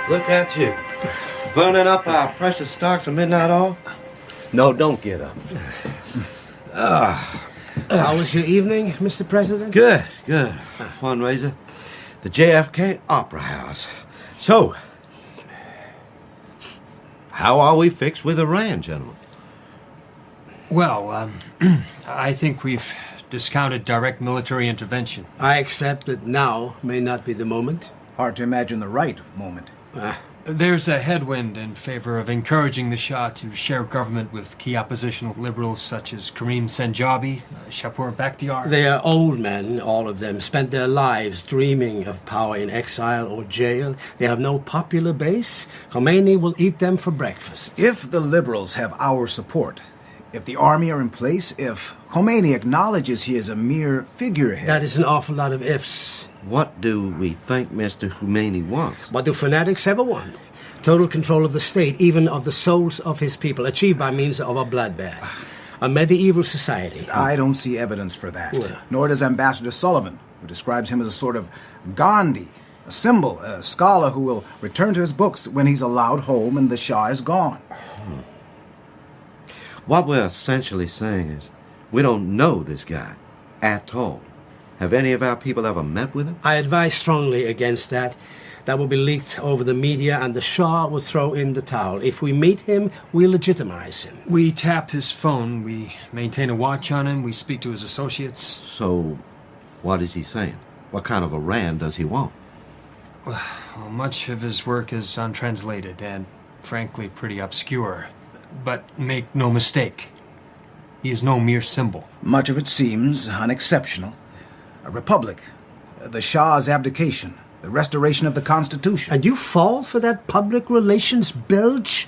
Look at you. Burning up our precious stocks of midnight oil? No, don't get up. How was your evening, Mr. President? Good. A fundraiser. The JFK Opera House. So, how are we fixed with Iran, gentlemen? Well, I think we've discounted direct military intervention. I accept that now may not be the moment. Hard to imagine the right moment. There's a headwind in favor of encouraging the Shah to share government with key oppositional liberals such as Karim Senjabi, Shapur Bakhtiar. They are old men, all of them, spent their lives dreaming of power in exile or jail. They have no popular base. Khomeini will eat them for breakfast. If the liberals have our support, if the army are in place, if Khomeini acknowledges he is a mere figurehead... That is an awful lot of ifs. What do we think Mr. Khomeini wants? What do fanatics ever want? Total control of the state, even of the souls of his people, achieved by means of a bloodbath. A medieval society. I don't see evidence for that. Yeah. Nor does Ambassador Sullivan, who describes him as a sort of Gandhi, a symbol, a scholar who will return to his books when he's allowed home and the Shah is gone. What we're essentially saying is, we don't know this guy at all. Have any of our people ever met with him? I advise strongly against that. That will be leaked over the media, and the Shah will throw in the towel. If we meet him, we legitimize him. We tap his phone, we maintain a watch on him, we speak to his associates. So, what is he saying? What kind of Iran does he want? Well, much of his work is untranslated and, frankly, pretty obscure. But make no mistake, he is no mere symbol. Much of it seems unexceptional. A republic, the Shah's abdication, the restoration of the Constitution. And you fall for that public relations bilge?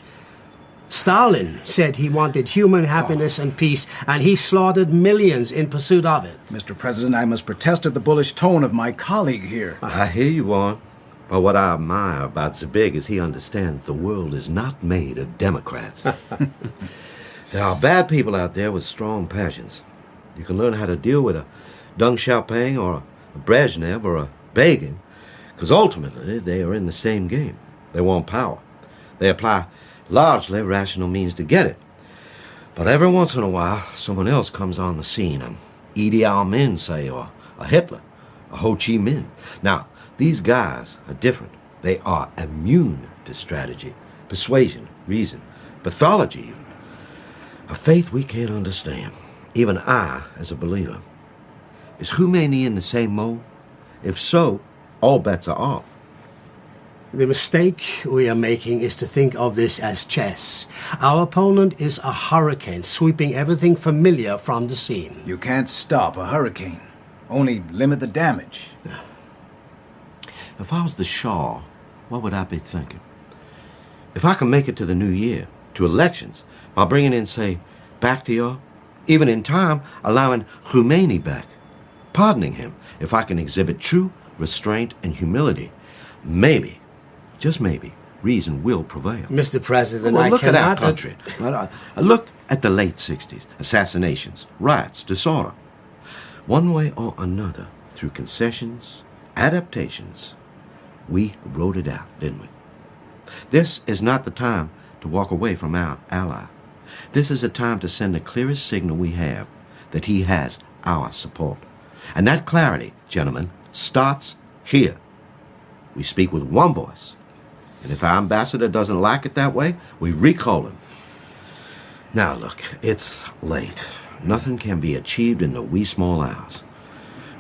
Stalin said he wanted human happiness and peace, and he slaughtered millions in pursuit of it. Mr. President, I must protest at the bullish tone of my colleague here. I hear you, Warren. But what I admire about Zabig is he understands the world is not made of Democrats. There are bad people out there with strong passions. You can learn how to deal with a Deng Xiaoping or a Brezhnev or a Begin, because ultimately they are in the same game. They want power. They apply largely rational means to get it. But every once in a while, someone else comes on the scene, an Idi Amin, say, or a Hitler, a Ho Chi Minh. Now, these guys are different. They are immune to strategy, persuasion, reason, pathology even. A faith we can't understand, even I as a believer. Is Khomeini in the same mold? If so, all bets are off. The mistake we are making is to think of this as chess. Our opponent is a hurricane, sweeping everything familiar from the scene. You can't stop a hurricane, only limit the damage. If I was the Shah, what would I be thinking? If I can make it to the new year, to elections, by bringing in, say, Bakhtiar, even in time allowing Khomeini back, pardoning him, if I can exhibit true restraint and humility, maybe, just maybe, reason will prevail. Mr. President, Well, I look at our cannot... country. Look at the late 60s. Assassinations, riots, disorder. One way or another, through concessions, adaptations, we rode it out, didn't we? This is not the time to walk away from our ally. This is a time to send the clearest signal we have that he has our support. And that clarity, gentlemen, starts here. We speak with one voice. And if our ambassador doesn't like it that way, we recall him. Now look, it's late. Nothing can be achieved in the wee small hours.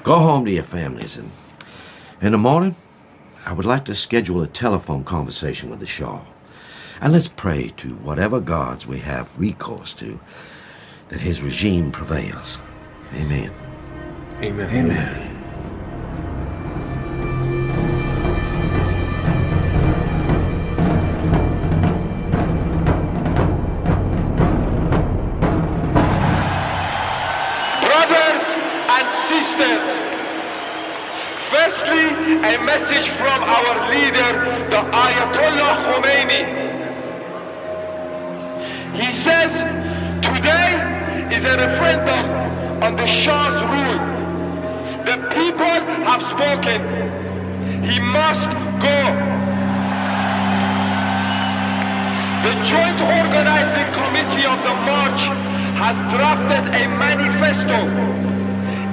Go home to your families, and in the morning, I would like to schedule a telephone conversation with the Shah. And let's pray to whatever gods we have recourse to that his regime prevails. Amen. Amen. Amen. Brothers and sisters, firstly, a message from our leader, the Ayatollah Khomeini. He says, today is a referendum on the Shah's rule. The people have spoken. He must go. The Joint Organizing Committee of the March has drafted a manifesto.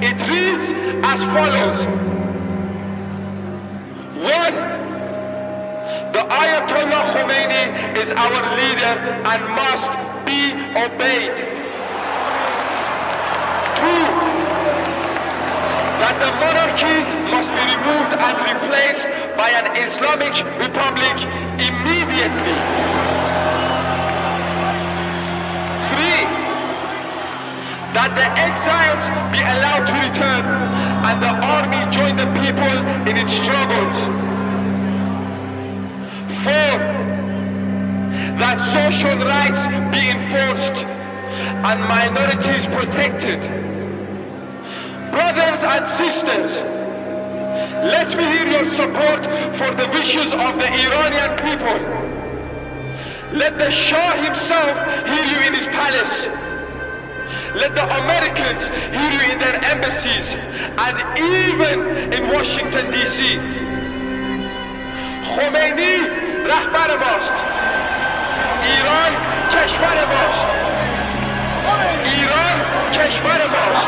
It reads as follows. 1. The Ayatollah Khomeini is our leader and must be obeyed. 2. That the monarchy must be removed and replaced by an Islamic republic immediately. 3. That the exiles be allowed to return and the army join the people in its struggles. 4. That social rights be enforced and minorities protected. Brothers and sisters, let me hear your support for the wishes of the Iranian people. Let the Shah himself hear you in his palace. Let the Americans hear you in their embassies and even in Washington, D.C. Khomeini rahbar mast. Iran keshvar mast. Iran keshvar mast.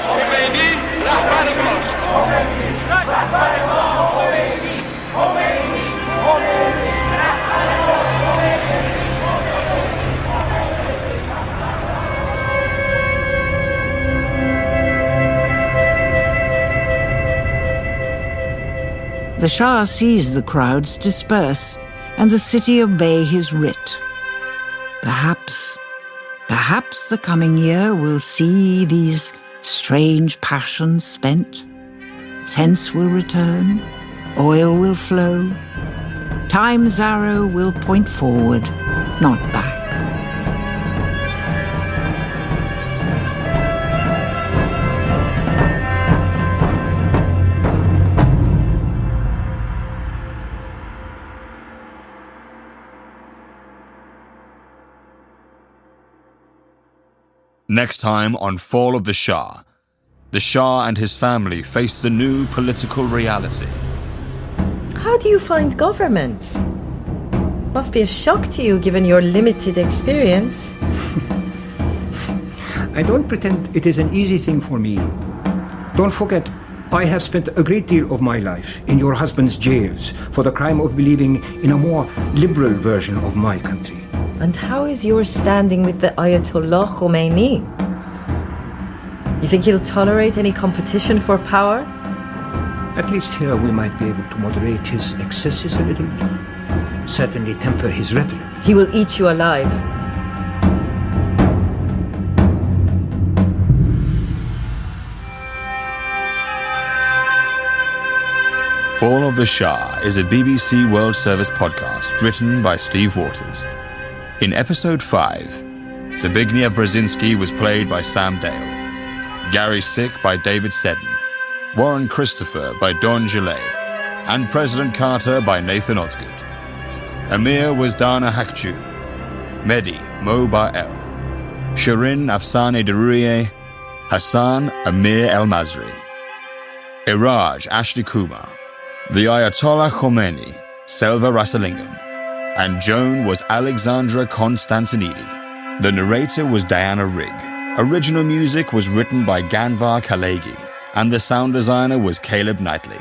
Khomeini rahbar mast. Khomeini rahbar mast. Khomeini, Khomeini, Khomeini The Shah sees the crowds disperse and the city obey his writ. Perhaps the coming year will see these strange passions spent. Sense will return, oil will flow. Time's arrow will point forward, not back. Next time on Fall of the Shah and his family face the new political reality. How do you find government? Must be a shock to you given your limited experience. I don't pretend it is an easy thing for me. Don't forget, I have spent a great deal of my life in your husband's jails for the crime of believing in a more liberal version of my country. And how is your standing with the Ayatollah Khomeini? You think he'll tolerate any competition for power? At least here we might be able to moderate his excesses a little. Certainly temper his rhetoric. He will eat you alive. Fall of the Shah is a BBC World Service podcast written by Steve Waters. In episode 5, Zbigniew Brzezinski was played by Sam Dale, Gary Sick by David Seddon, Warren Christopher by Don Gillet, and President Carter by Nathan Osgood. Amir was Dana Hakju, Mehdi Moba El, Shirin Afsane Daruriye, Hassan Amir El Mazri, Iraj Ashley Kumar, the Ayatollah Khomeini, Selva Rasalingam, and Joan was Alexandra Konstantinidi. The narrator was Diana Rigg. Original music was written by Ganvar Kalegi, and the sound designer was Caleb Knightley.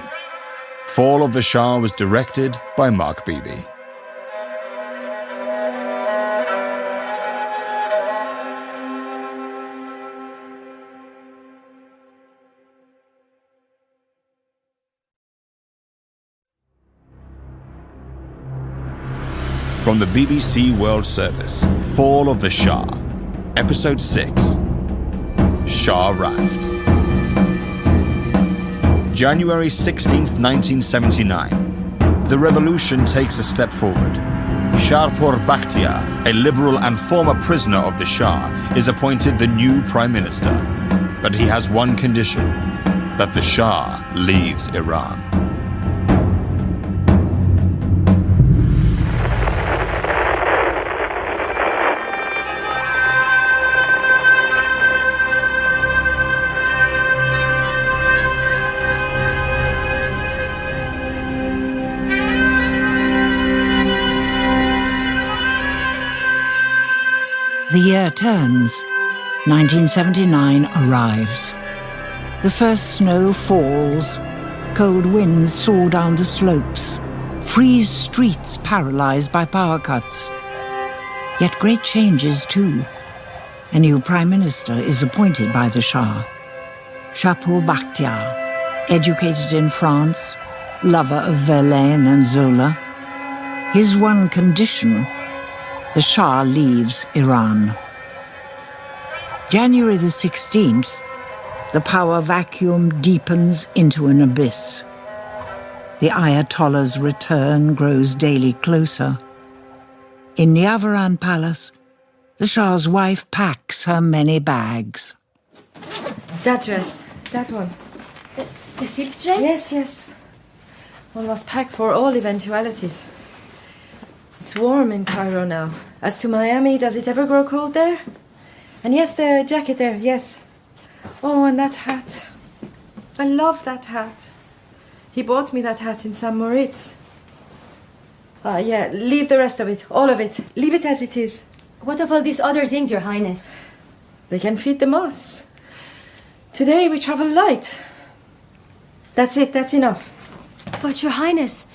Fall of the Shah was directed by Mark Beebe. From the BBC World Service, Fall of the Shah, Episode 6, Shah Raft. January 16th, 1979. The revolution takes a step forward. Sharpur Bakhtiar, a liberal and former prisoner of the Shah, is appointed the new Prime Minister. But he has one condition, that the Shah leaves Iran. The year turns. 1979 arrives. The first snow falls. Cold winds soar down the slopes. Freeze streets paralyzed by power cuts. Yet great changes too. A new prime minister is appointed by the Shah. Shapur Bakhtiar, educated in France, lover of Verlaine and Zola. His one condition: the Shah leaves Iran. January the 16th, the power vacuum deepens into an abyss. The Ayatollah's return grows daily closer. In Niavaran Palace, the Shah's wife packs her many bags. That dress, that one. The silk dress? Yes, yes. One must pack for all eventualities. It's warm in Cairo now. As to Miami, does it ever grow cold there? And yes, the jacket there, yes. Oh, and that hat. I love that hat. He bought me that hat in St. Moritz. Yeah, leave the rest of it, all of it. Leave it as it is. What of all these other things, Your Highness? They can feed the moths. Today we travel light. That's it, that's enough. But, Your Highness,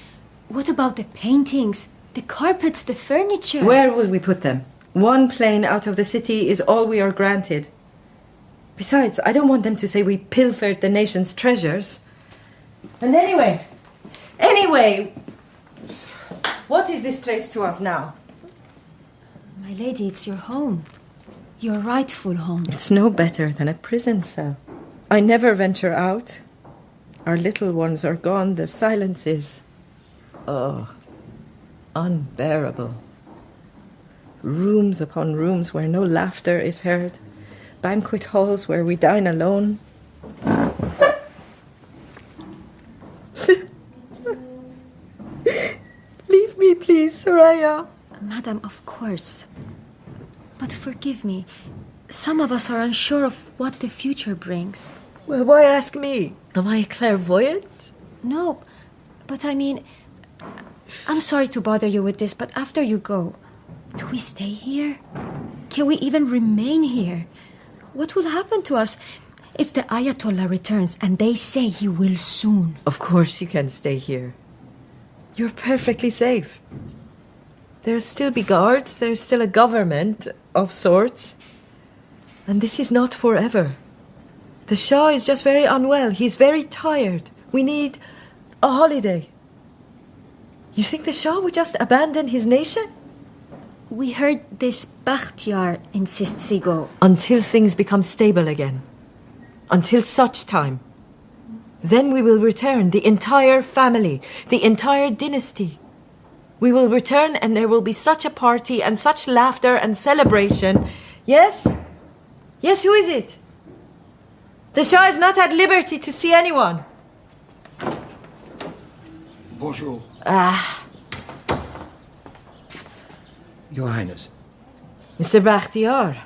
what about the paintings, the carpets, the furniture? Where will we put them? One plane out of the city is all we are granted. Besides, I don't want them to say we pilfered the nation's treasures. And anyway, what is this place to us now? My lady, it's your home. Your rightful home. It's no better than a prison cell. I never venture out. Our little ones are gone. The silence is... oh, unbearable. Rooms upon rooms where no laughter is heard. Banquet halls where we dine alone. Leave me, please, Soraya. Madam, of course. But forgive me. Some of us are unsure of what the future brings. Well, why ask me? Am I clairvoyant? No, but I mean... I'm sorry to bother you with this, but after you go, do we stay here? Can we even remain here? What will happen to us if the Ayatollah returns and they say he will soon? Of course you can stay here. You're perfectly safe. There'll still be guards, there's still a government of sorts. And this is not forever. The Shah is just very unwell. He's very tired. We need a holiday. You think the Shah would just abandon his nation? We heard this Bakhtiar insists he go. Until things become stable again. Until such time. Then we will return, the entire family, the entire dynasty. We will return and there will be such a party and such laughter and celebration. Yes? Yes, who is it? The Shah is not at liberty to see anyone. Bonjour. Your Highness. Mr. Bakhtiar,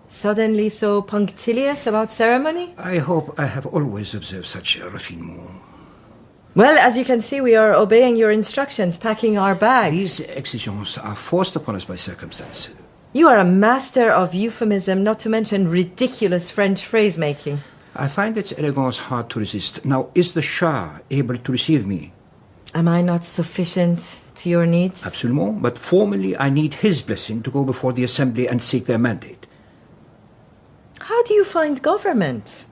suddenly so punctilious about ceremony? I hope I have always observed such refinement. Well, as you can see, we are obeying your instructions, packing our bags. These exigences are forced upon us by circumstance. You are a master of euphemism, not to mention ridiculous French phrase-making. I find its elegance hard to resist. Now, is the Shah able to receive me? Am I not sufficient to your needs? Absolument, but formally I need his blessing to go before the Assembly and seek their mandate. How do you find government?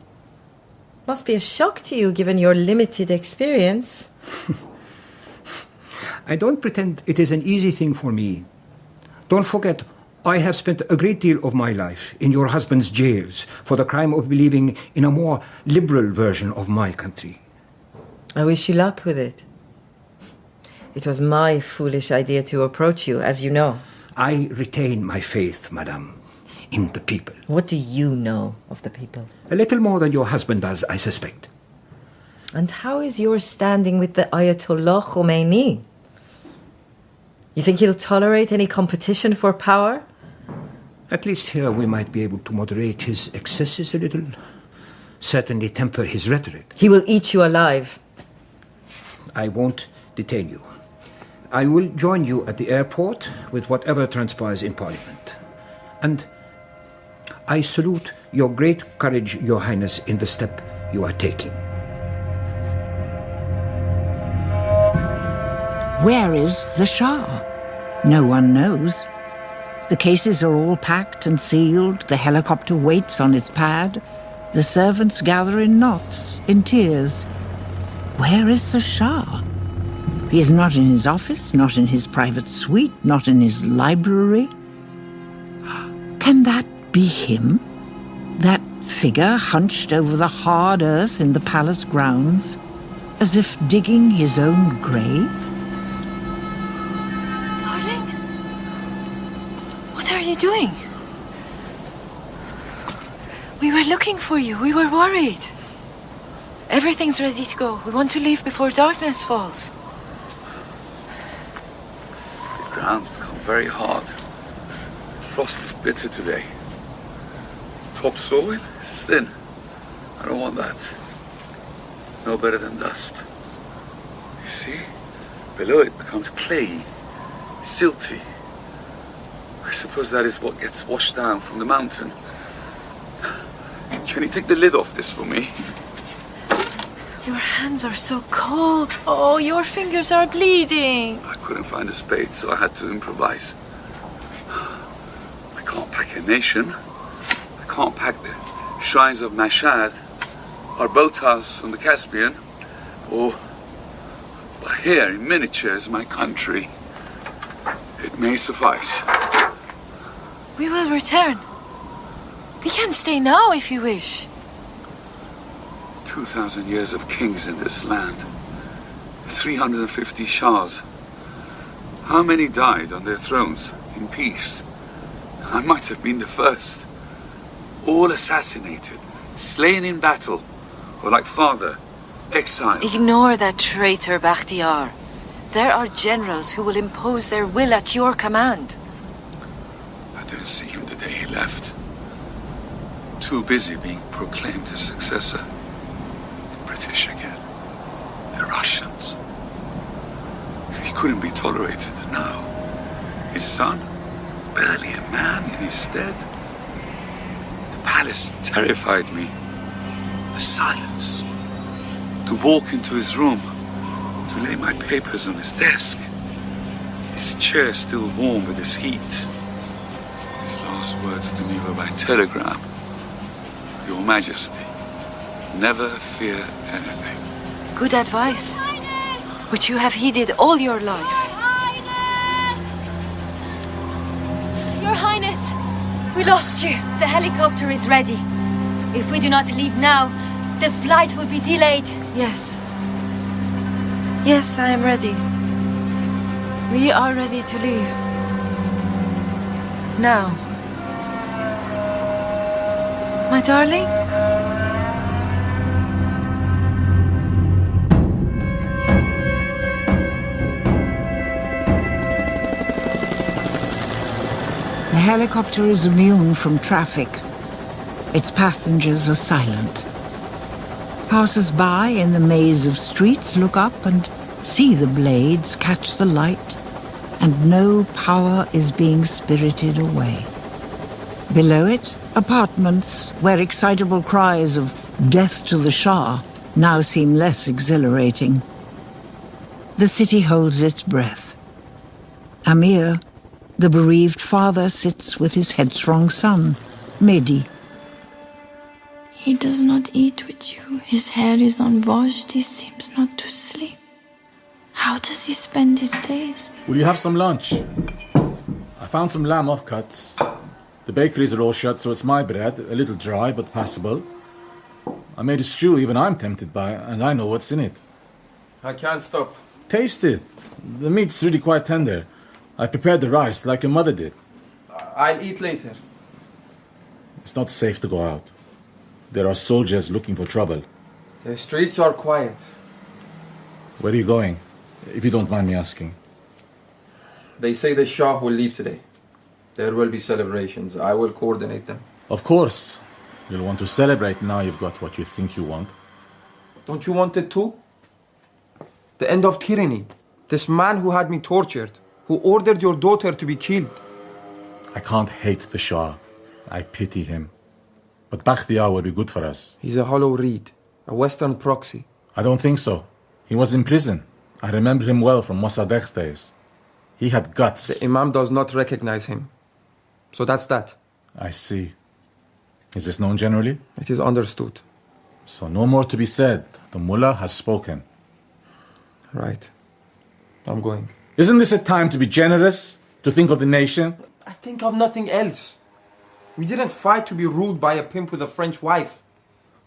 Must be a shock to you, given your limited experience. I don't pretend it is an easy thing for me. Don't forget, I have spent a great deal of my life in your husband's jails for the crime of believing in a more liberal version of my country. I wish you luck with it. It was my foolish idea to approach you, as you know. I retain my faith, madame, in the people. What do you know of the people? A little more than your husband does, I suspect. And how is your standing with the Ayatollah Khomeini? You think he'll tolerate any competition for power? At least here we might be able to moderate his excesses a little. Certainly temper his rhetoric. He will eat you alive. I won't detain you. I will join you at the airport with whatever transpires in Parliament. And I salute your great courage, Your Highness, in the step you are taking. Where is the Shah? No one knows. The cases are all packed and sealed. The helicopter waits on its pad. The servants gather in knots, in tears. Where is the Shah? He is not in his office, not in his private suite, not in his library. Can that be him? That figure hunched over the hard earth in the palace grounds, as if digging his own grave? Darling? What are you doing? We were looking for you. We were worried. Everything's ready to go. We want to leave before darkness falls. The ground's become very hard. Frost is bitter today. Topsoil is thin. I don't want that. No better than dust. You see? Below it becomes clayey, silty. I suppose that is what gets washed down from the mountain. Can you take the lid off this for me? Your hands are so cold. Oh, your fingers are bleeding. I couldn't find a spade, so I had to improvise. I can't pack a nation. I can't pack the shrines of Mashhad, our boathouse on the Caspian, or here in miniature is my country. It may suffice. We will return. We can stay now if you wish. 2,000 years of kings in this land. 350 shahs. How many died on their thrones in peace? I might have been the first. All assassinated, slain in battle, or like father, exiled. Ignore that traitor, Bakhtiar. There are generals who will impose their will at your command. I didn't see him the day he left. Too busy being proclaimed his successor. The British again. The Russians. He couldn't be tolerated, and now his son, barely a man in his stead. The palace terrified me. The silence. To walk into his room, to lay my papers on his desk. His chair still warm with his heat. His last words to me were by telegram. Your Majesty, never fear anything. Good advice, which you have heeded all your life. Your Highness, we lost you. The helicopter is ready. If we do not leave now, the flight will be delayed. Yes. Yes, I am ready. We are ready to leave. Now. My darling? helicopter is immune from traffic. Its passengers are silent. Passers-by in the maze of streets look up and see the blades catch the light, and no power is being spirited away. Below it, apartments where excitable cries of "Death to the Shah" now seem less exhilarating. The city holds its breath. Amir, the bereaved father, sits with his headstrong son, Mehdi. He does not eat with you. His hair is unwashed. He seems not to sleep. How does he spend his days? Will you have some lunch? I found some lamb offcuts. The bakeries are all shut, so it's my bread, a little dry but passable. I made a stew even I'm tempted by, and I know what's in it. I can't stop. Taste it. The meat's really quite tender. I prepared the rice like your mother did. I'll eat later. It's not safe to go out. There are soldiers looking for trouble. The streets are quiet. Where are you going, if you don't mind me asking? They say the Shah will leave today. There will be celebrations. I will coordinate them. Of course. You'll want to celebrate now you've got what you think you want. Don't you want it too? The end of tyranny. This man who had me tortured, who ordered your daughter to be killed. I can't hate the Shah. I pity him. But Bakhtiar will be good for us. He's a hollow reed, a Western proxy. I don't think so. He was in prison. I remember him well from Mossadegh days. He had guts. The Imam does not recognize him. So that's that. I see. Is this known generally? It is understood. So no more to be said. The mullah has spoken. Right. I'm going. Isn't this a time to be generous? To think of the nation? I think of nothing else. We didn't fight to be ruled by a pimp with a French wife.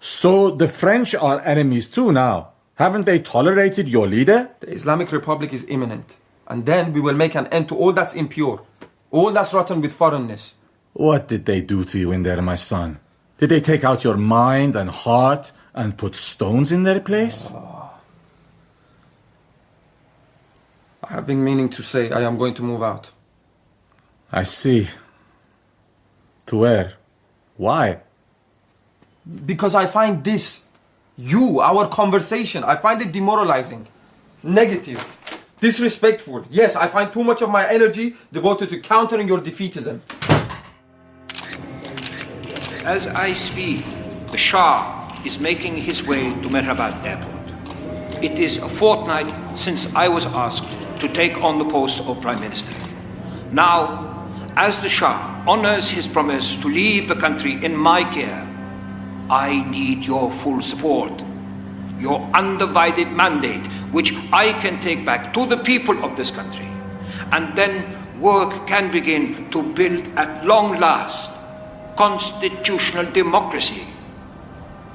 So the French are enemies too now. Haven't they tolerated your leader? The Islamic Republic is imminent. And then we will make an end to all that's impure. All that's rotten with foreignness. What did they do to you in there, my son? Did they take out your mind and heart and put stones in their place? I have been meaning to say I am going to move out. I see. To where? Why? Because I find this, our conversation, I find it demoralizing, negative, disrespectful. Yes, I find too much of my energy devoted to countering your defeatism. As I speak, the Shah is making his way to Mehrabad airport. It is a fortnight since I was asked to take on the post of Prime Minister. Now, as the Shah honors his promise to leave the country in my care, I need your full support, your undivided mandate, which I can take back to the people of this country. And then work can begin to build at long last constitutional democracy.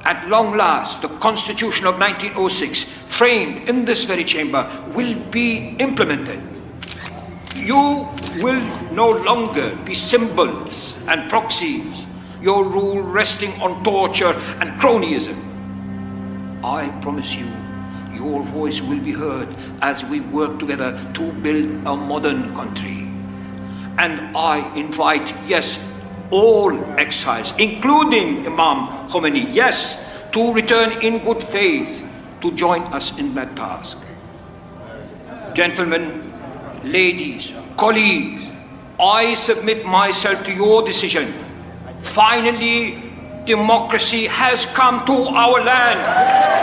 At long last, the Constitution of 1906, framed in this very chamber, will be implemented. You will no longer be symbols and proxies, your rule resting on torture and cronyism. I promise you, your voice will be heard as we work together to build a modern country. And I invite, yes, all exiles, including Imam Khomeini, yes, to return in good faith to join us in that task. Gentlemen, ladies, colleagues, I submit myself to your decision. Finally, democracy has come to our land.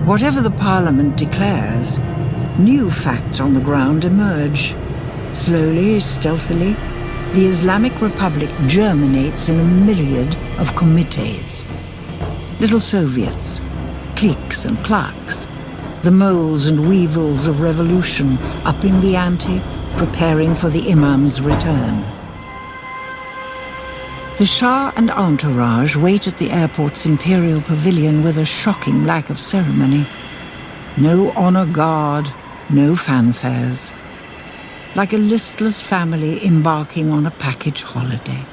Whatever the parliament declares, new facts on the ground emerge. Slowly, stealthily, the Islamic Republic germinates in a myriad of committees. Little Soviets, cliques and claques, the moles and weevils of revolution upping the ante, preparing for the Imam's return. The Shah and entourage wait at the airport's imperial pavilion with a shocking lack of ceremony. No honor guard, no fanfares. Like a listless family embarking on a package holiday.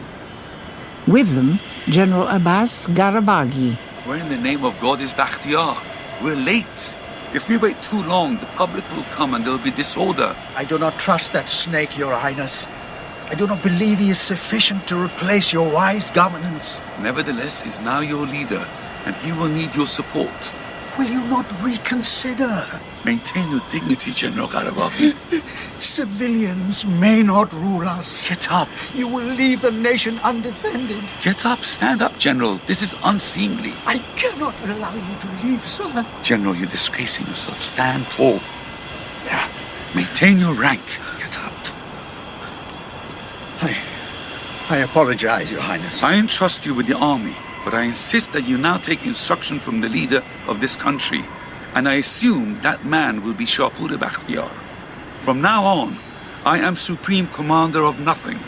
With them, General Abbas Garabaghi. Where in the name of God is Bakhtiar? We're late. If we wait too long, the public will come and there'll be disorder. I do not trust that snake, Your Highness. I do not believe he is sufficient to replace your wise governance. Nevertheless, he's now your leader, and he will need your support. Will you not reconsider? Maintain your dignity, General Garibaldi. Civilians may not rule us. Get up. You will leave the nation undefended. Get up, stand up, General. This is unseemly. I cannot allow you to leave, sir. General, you're disgracing yourself. Stand tall. Yeah. Maintain your rank. Get up. I apologize, Your Highness. I entrust you with the army, but I insist that you now take instruction from the leader of this country. And I assume that man will be Shah Bakhtiar. From now on, I am Supreme Commander of nothing.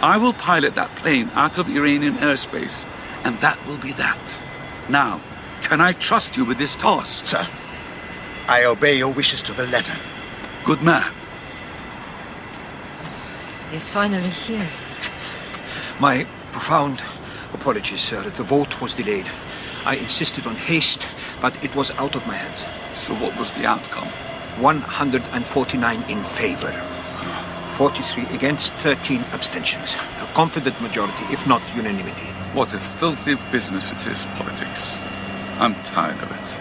I will pilot that plane out of Iranian airspace, and that will be that. Now, can I trust you with this task? Sir, I obey your wishes to the letter. Good man. He's finally here. My profound apologies, sir. The vote was delayed. I insisted on haste, but it was out of my hands. So what was the outcome? 149 in favor. 43 against, 13 abstentions. A confident majority, if not unanimity. What a filthy business it is, politics. I'm tired of it.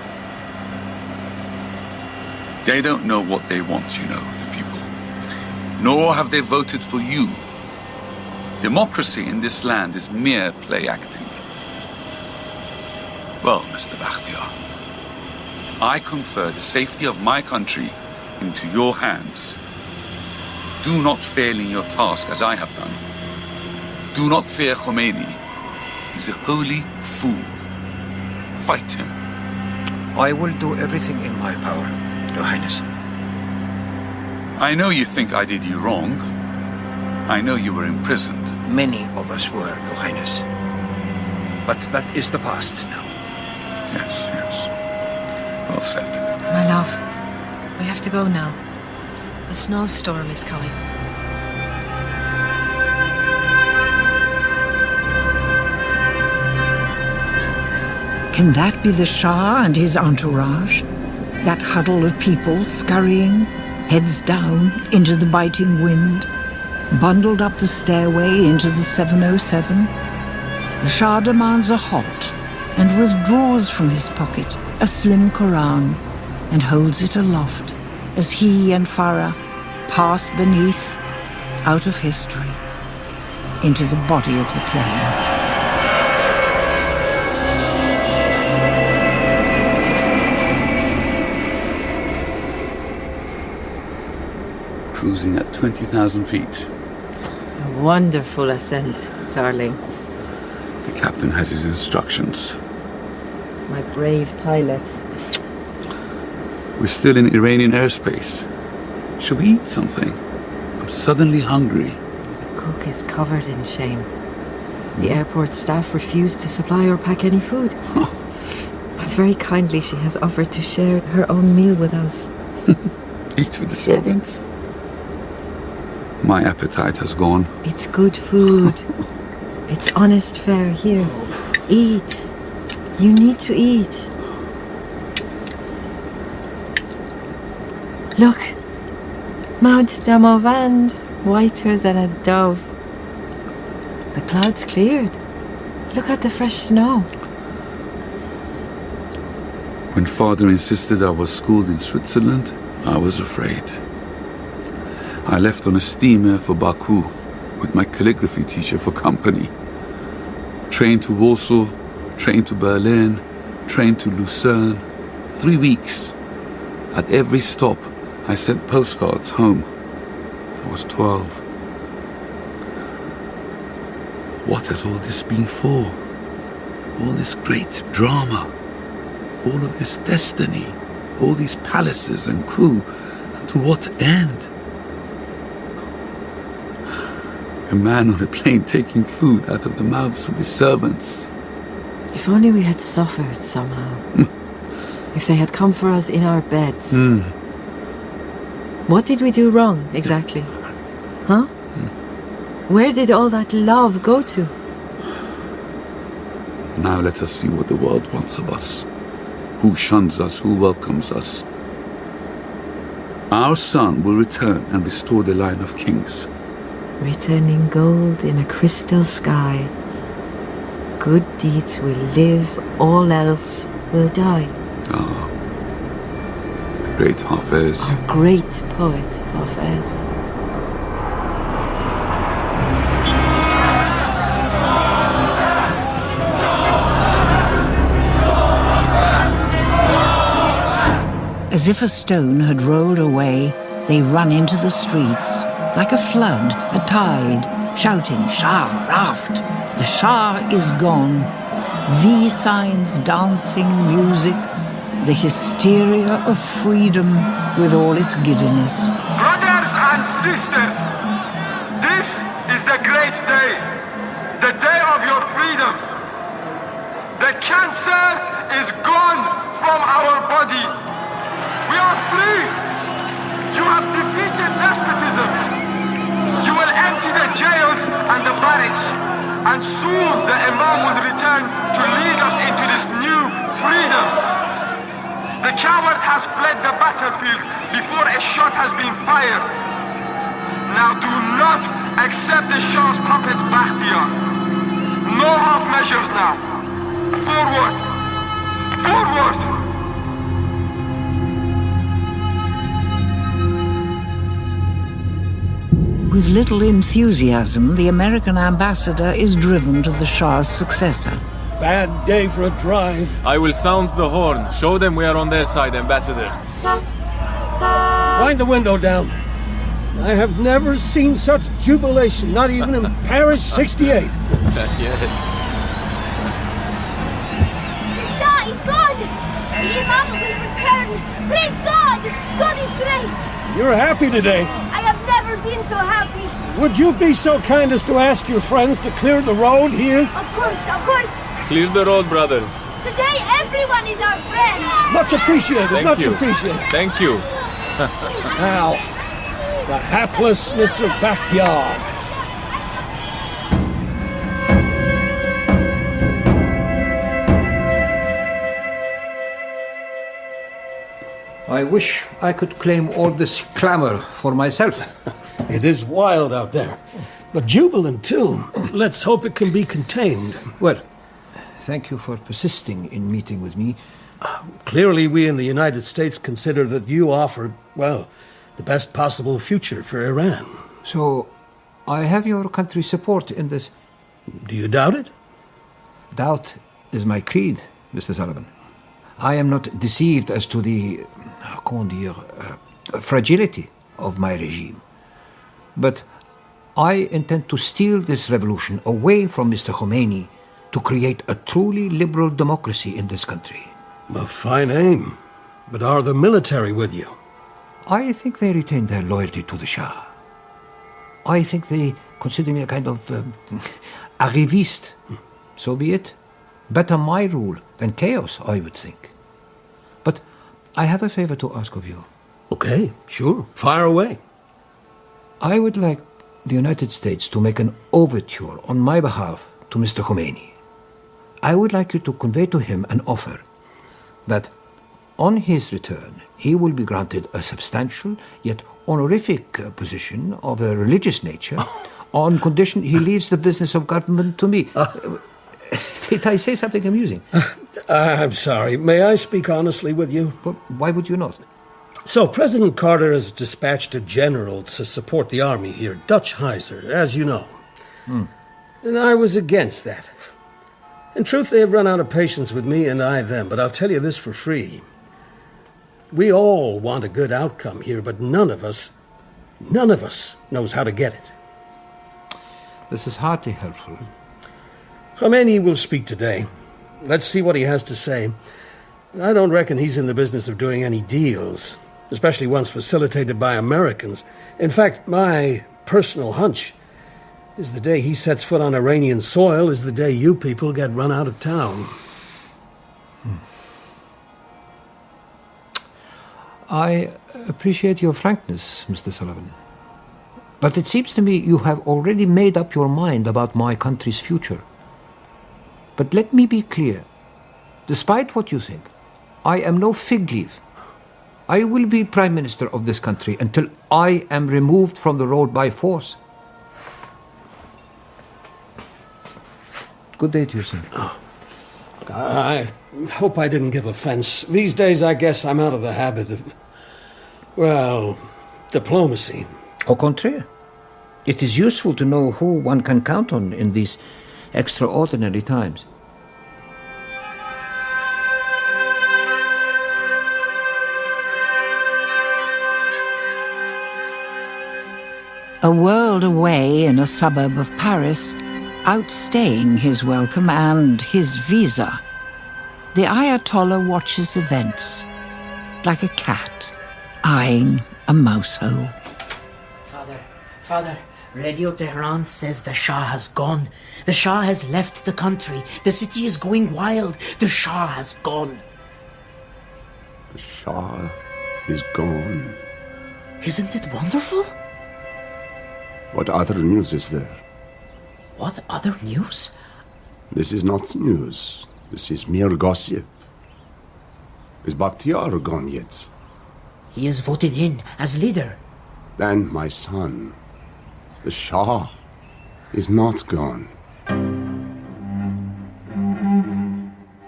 They don't know what they want, you know, the people. Nor have they voted for you. Democracy in this land is mere play acting. Well, Mr. Bakhtiar, I confer the safety of my country into your hands. Do not fail in your task as I have done. Do not fear Khomeini. He's a holy fool. Fight him. I will do everything in my power, Your Highness. I know you think I did you wrong. I know you were imprisoned. Many of us were, Your Highness. But that is the past now. Yes, yes. Well said. My love, we have to go now. A snowstorm is coming. Can that be the Shah and his entourage? That huddle of people scurrying, heads down, into the biting wind, bundled up the stairway into the 707? The Shah demands a halt and withdraws from his pocket a slim Quran and holds it aloft as he and Farah pass beneath, out of history, into the body of the plane. Cruising at 20,000 feet. A wonderful ascent, darling. The captain has his instructions. My brave pilot. We're still in Iranian airspace. Should we eat something? I'm suddenly hungry. The cook is covered in shame. The airport staff refused to supply or pack any food. But very kindly she has offered to share her own meal with us. Eat with the servants? My appetite has gone. It's good food. It's honest fare. Here, eat. You need to eat. Look, Mount Damavand, whiter than a dove. The clouds cleared. Look at the fresh snow. When father insisted I was schooled in Switzerland, I was afraid. I left on a steamer for Baku with my calligraphy teacher for company. Train to Warsaw, train to Berlin, train to Lucerne. 3 weeks. At every stop, I sent postcards home. I was 12. What has all this been for? All this great drama, all of this destiny, all these palaces and coup, and to what end? A man on a plane taking food out of the mouths of his servants. If only we had suffered somehow. If they had come for us in our beds. What did we do wrong, exactly? Huh? Where did all that love go to? Now let us see what the world wants of us. who shuns us, who welcomes us. Our son will return and restore the line of kings. Written in gold in a crystal sky. Good deeds will live, all else will die. Ah, the great Hafez. Our great poet, Hafez. As if a stone had rolled away, they run into the streets, like a flood, a tide, shouting, Shah, Raft! The Shah is gone. V signs, dancing, music, the hysteria of freedom with all its giddiness. Brothers and sisters, this is the great day, the day of your freedom. The cancer is gone from our body. We are free. You have defeated despotism. You will empty the jails and the barracks, and soon the Imam will return to lead us into this new freedom. The coward has fled the battlefield before a shot has been fired. Now do not accept the Shah's puppet Bakhtiar. No half measures now. Forward! Forward! With little enthusiasm, the American ambassador is driven to the Shah's successor. Bad day for a drive. I will sound the horn. Show them we are on their side, Ambassador. Wind the window down. I have never seen such jubilation, not even in Paris 68. Yes. The Shah is gone! The Imam will return! Praise God! God is great! You're happy today. I have never been so happy. Would you be so kind as to ask your friends to clear the road here? Of course, of course. Clear the road, brothers. Today everyone is our friend. Much appreciated, Thank much you. appreciated. Thank you. Now, the hapless Mr. Bakhtiar. I wish I could claim all this clamor for myself. It is wild out there, but jubilant too. Let's hope it can be contained. Well, thank you for persisting in meeting with me. Clearly, we in the United States consider that you offer, well, the best possible future for Iran. So, I have your country's support in this. Do you doubt it? Doubt is my creed, Mr. Sullivan. I am not deceived as to the, fragility of my regime. But I intend to steer this revolution away from Mr. Khomeini to create a truly liberal democracy in this country. A fine aim. But are the military with you? I think they retain their loyalty to the Shah. I think they consider me a kind of arriviste. So be it. Better my rule than chaos, I would think. But I have a favor to ask of you. Okay, sure. Fire away. I would like the United States to make an overture on my behalf to Mr. Khomeini. I would like you to convey to him an offer that on his return he will be granted a substantial yet honorific position of a religious nature on condition he leaves the business of government to me. Did I say something amusing? I'm sorry. May I speak honestly with you? But why would you not? So, President Carter has dispatched a general to support the army here, Dutch Heiser, as you know. And I was against that. In truth, they have run out of patience with me and I them, but I'll tell you this for free. We all want a good outcome here, but none of us knows how to get it. This is hardly helpful. Khomeini will speak today. Let's see what he has to say. I don't reckon he's in the business of doing any deals, especially ones facilitated by Americans. In fact, my personal hunch is the day he sets foot on Iranian soil is the day you people get run out of town. I appreciate your frankness, Mr. Sullivan. But it seems to me you have already made up your mind about my country's future. But let me be clear. Despite what you think, I am no fig leaf. I will be Prime Minister of this country until I am removed from the road by force. Good day to you, sir. Oh. I hope I didn't give offense. These days, I guess I'm out of the habit of, well, diplomacy. Au contraire. It is useful to know who one can count on in these extraordinary times. A world away in a suburb of Paris, outstaying his welcome and his visa, the Ayatollah watches events like a cat eyeing a mouse hole. Father, Radio Tehran says the Shah has gone. The Shah has left the country. The city is going wild. The Shah has gone. The Shah is gone. Isn't it wonderful? What other news is there? What other news? This is not news. This is mere gossip. Is Bakhtiar gone yet? He is voted in as leader. Then, my son, the Shah is not gone.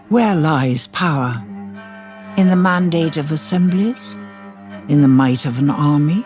Where lies power? In the mandate of assemblies? In the might of an army?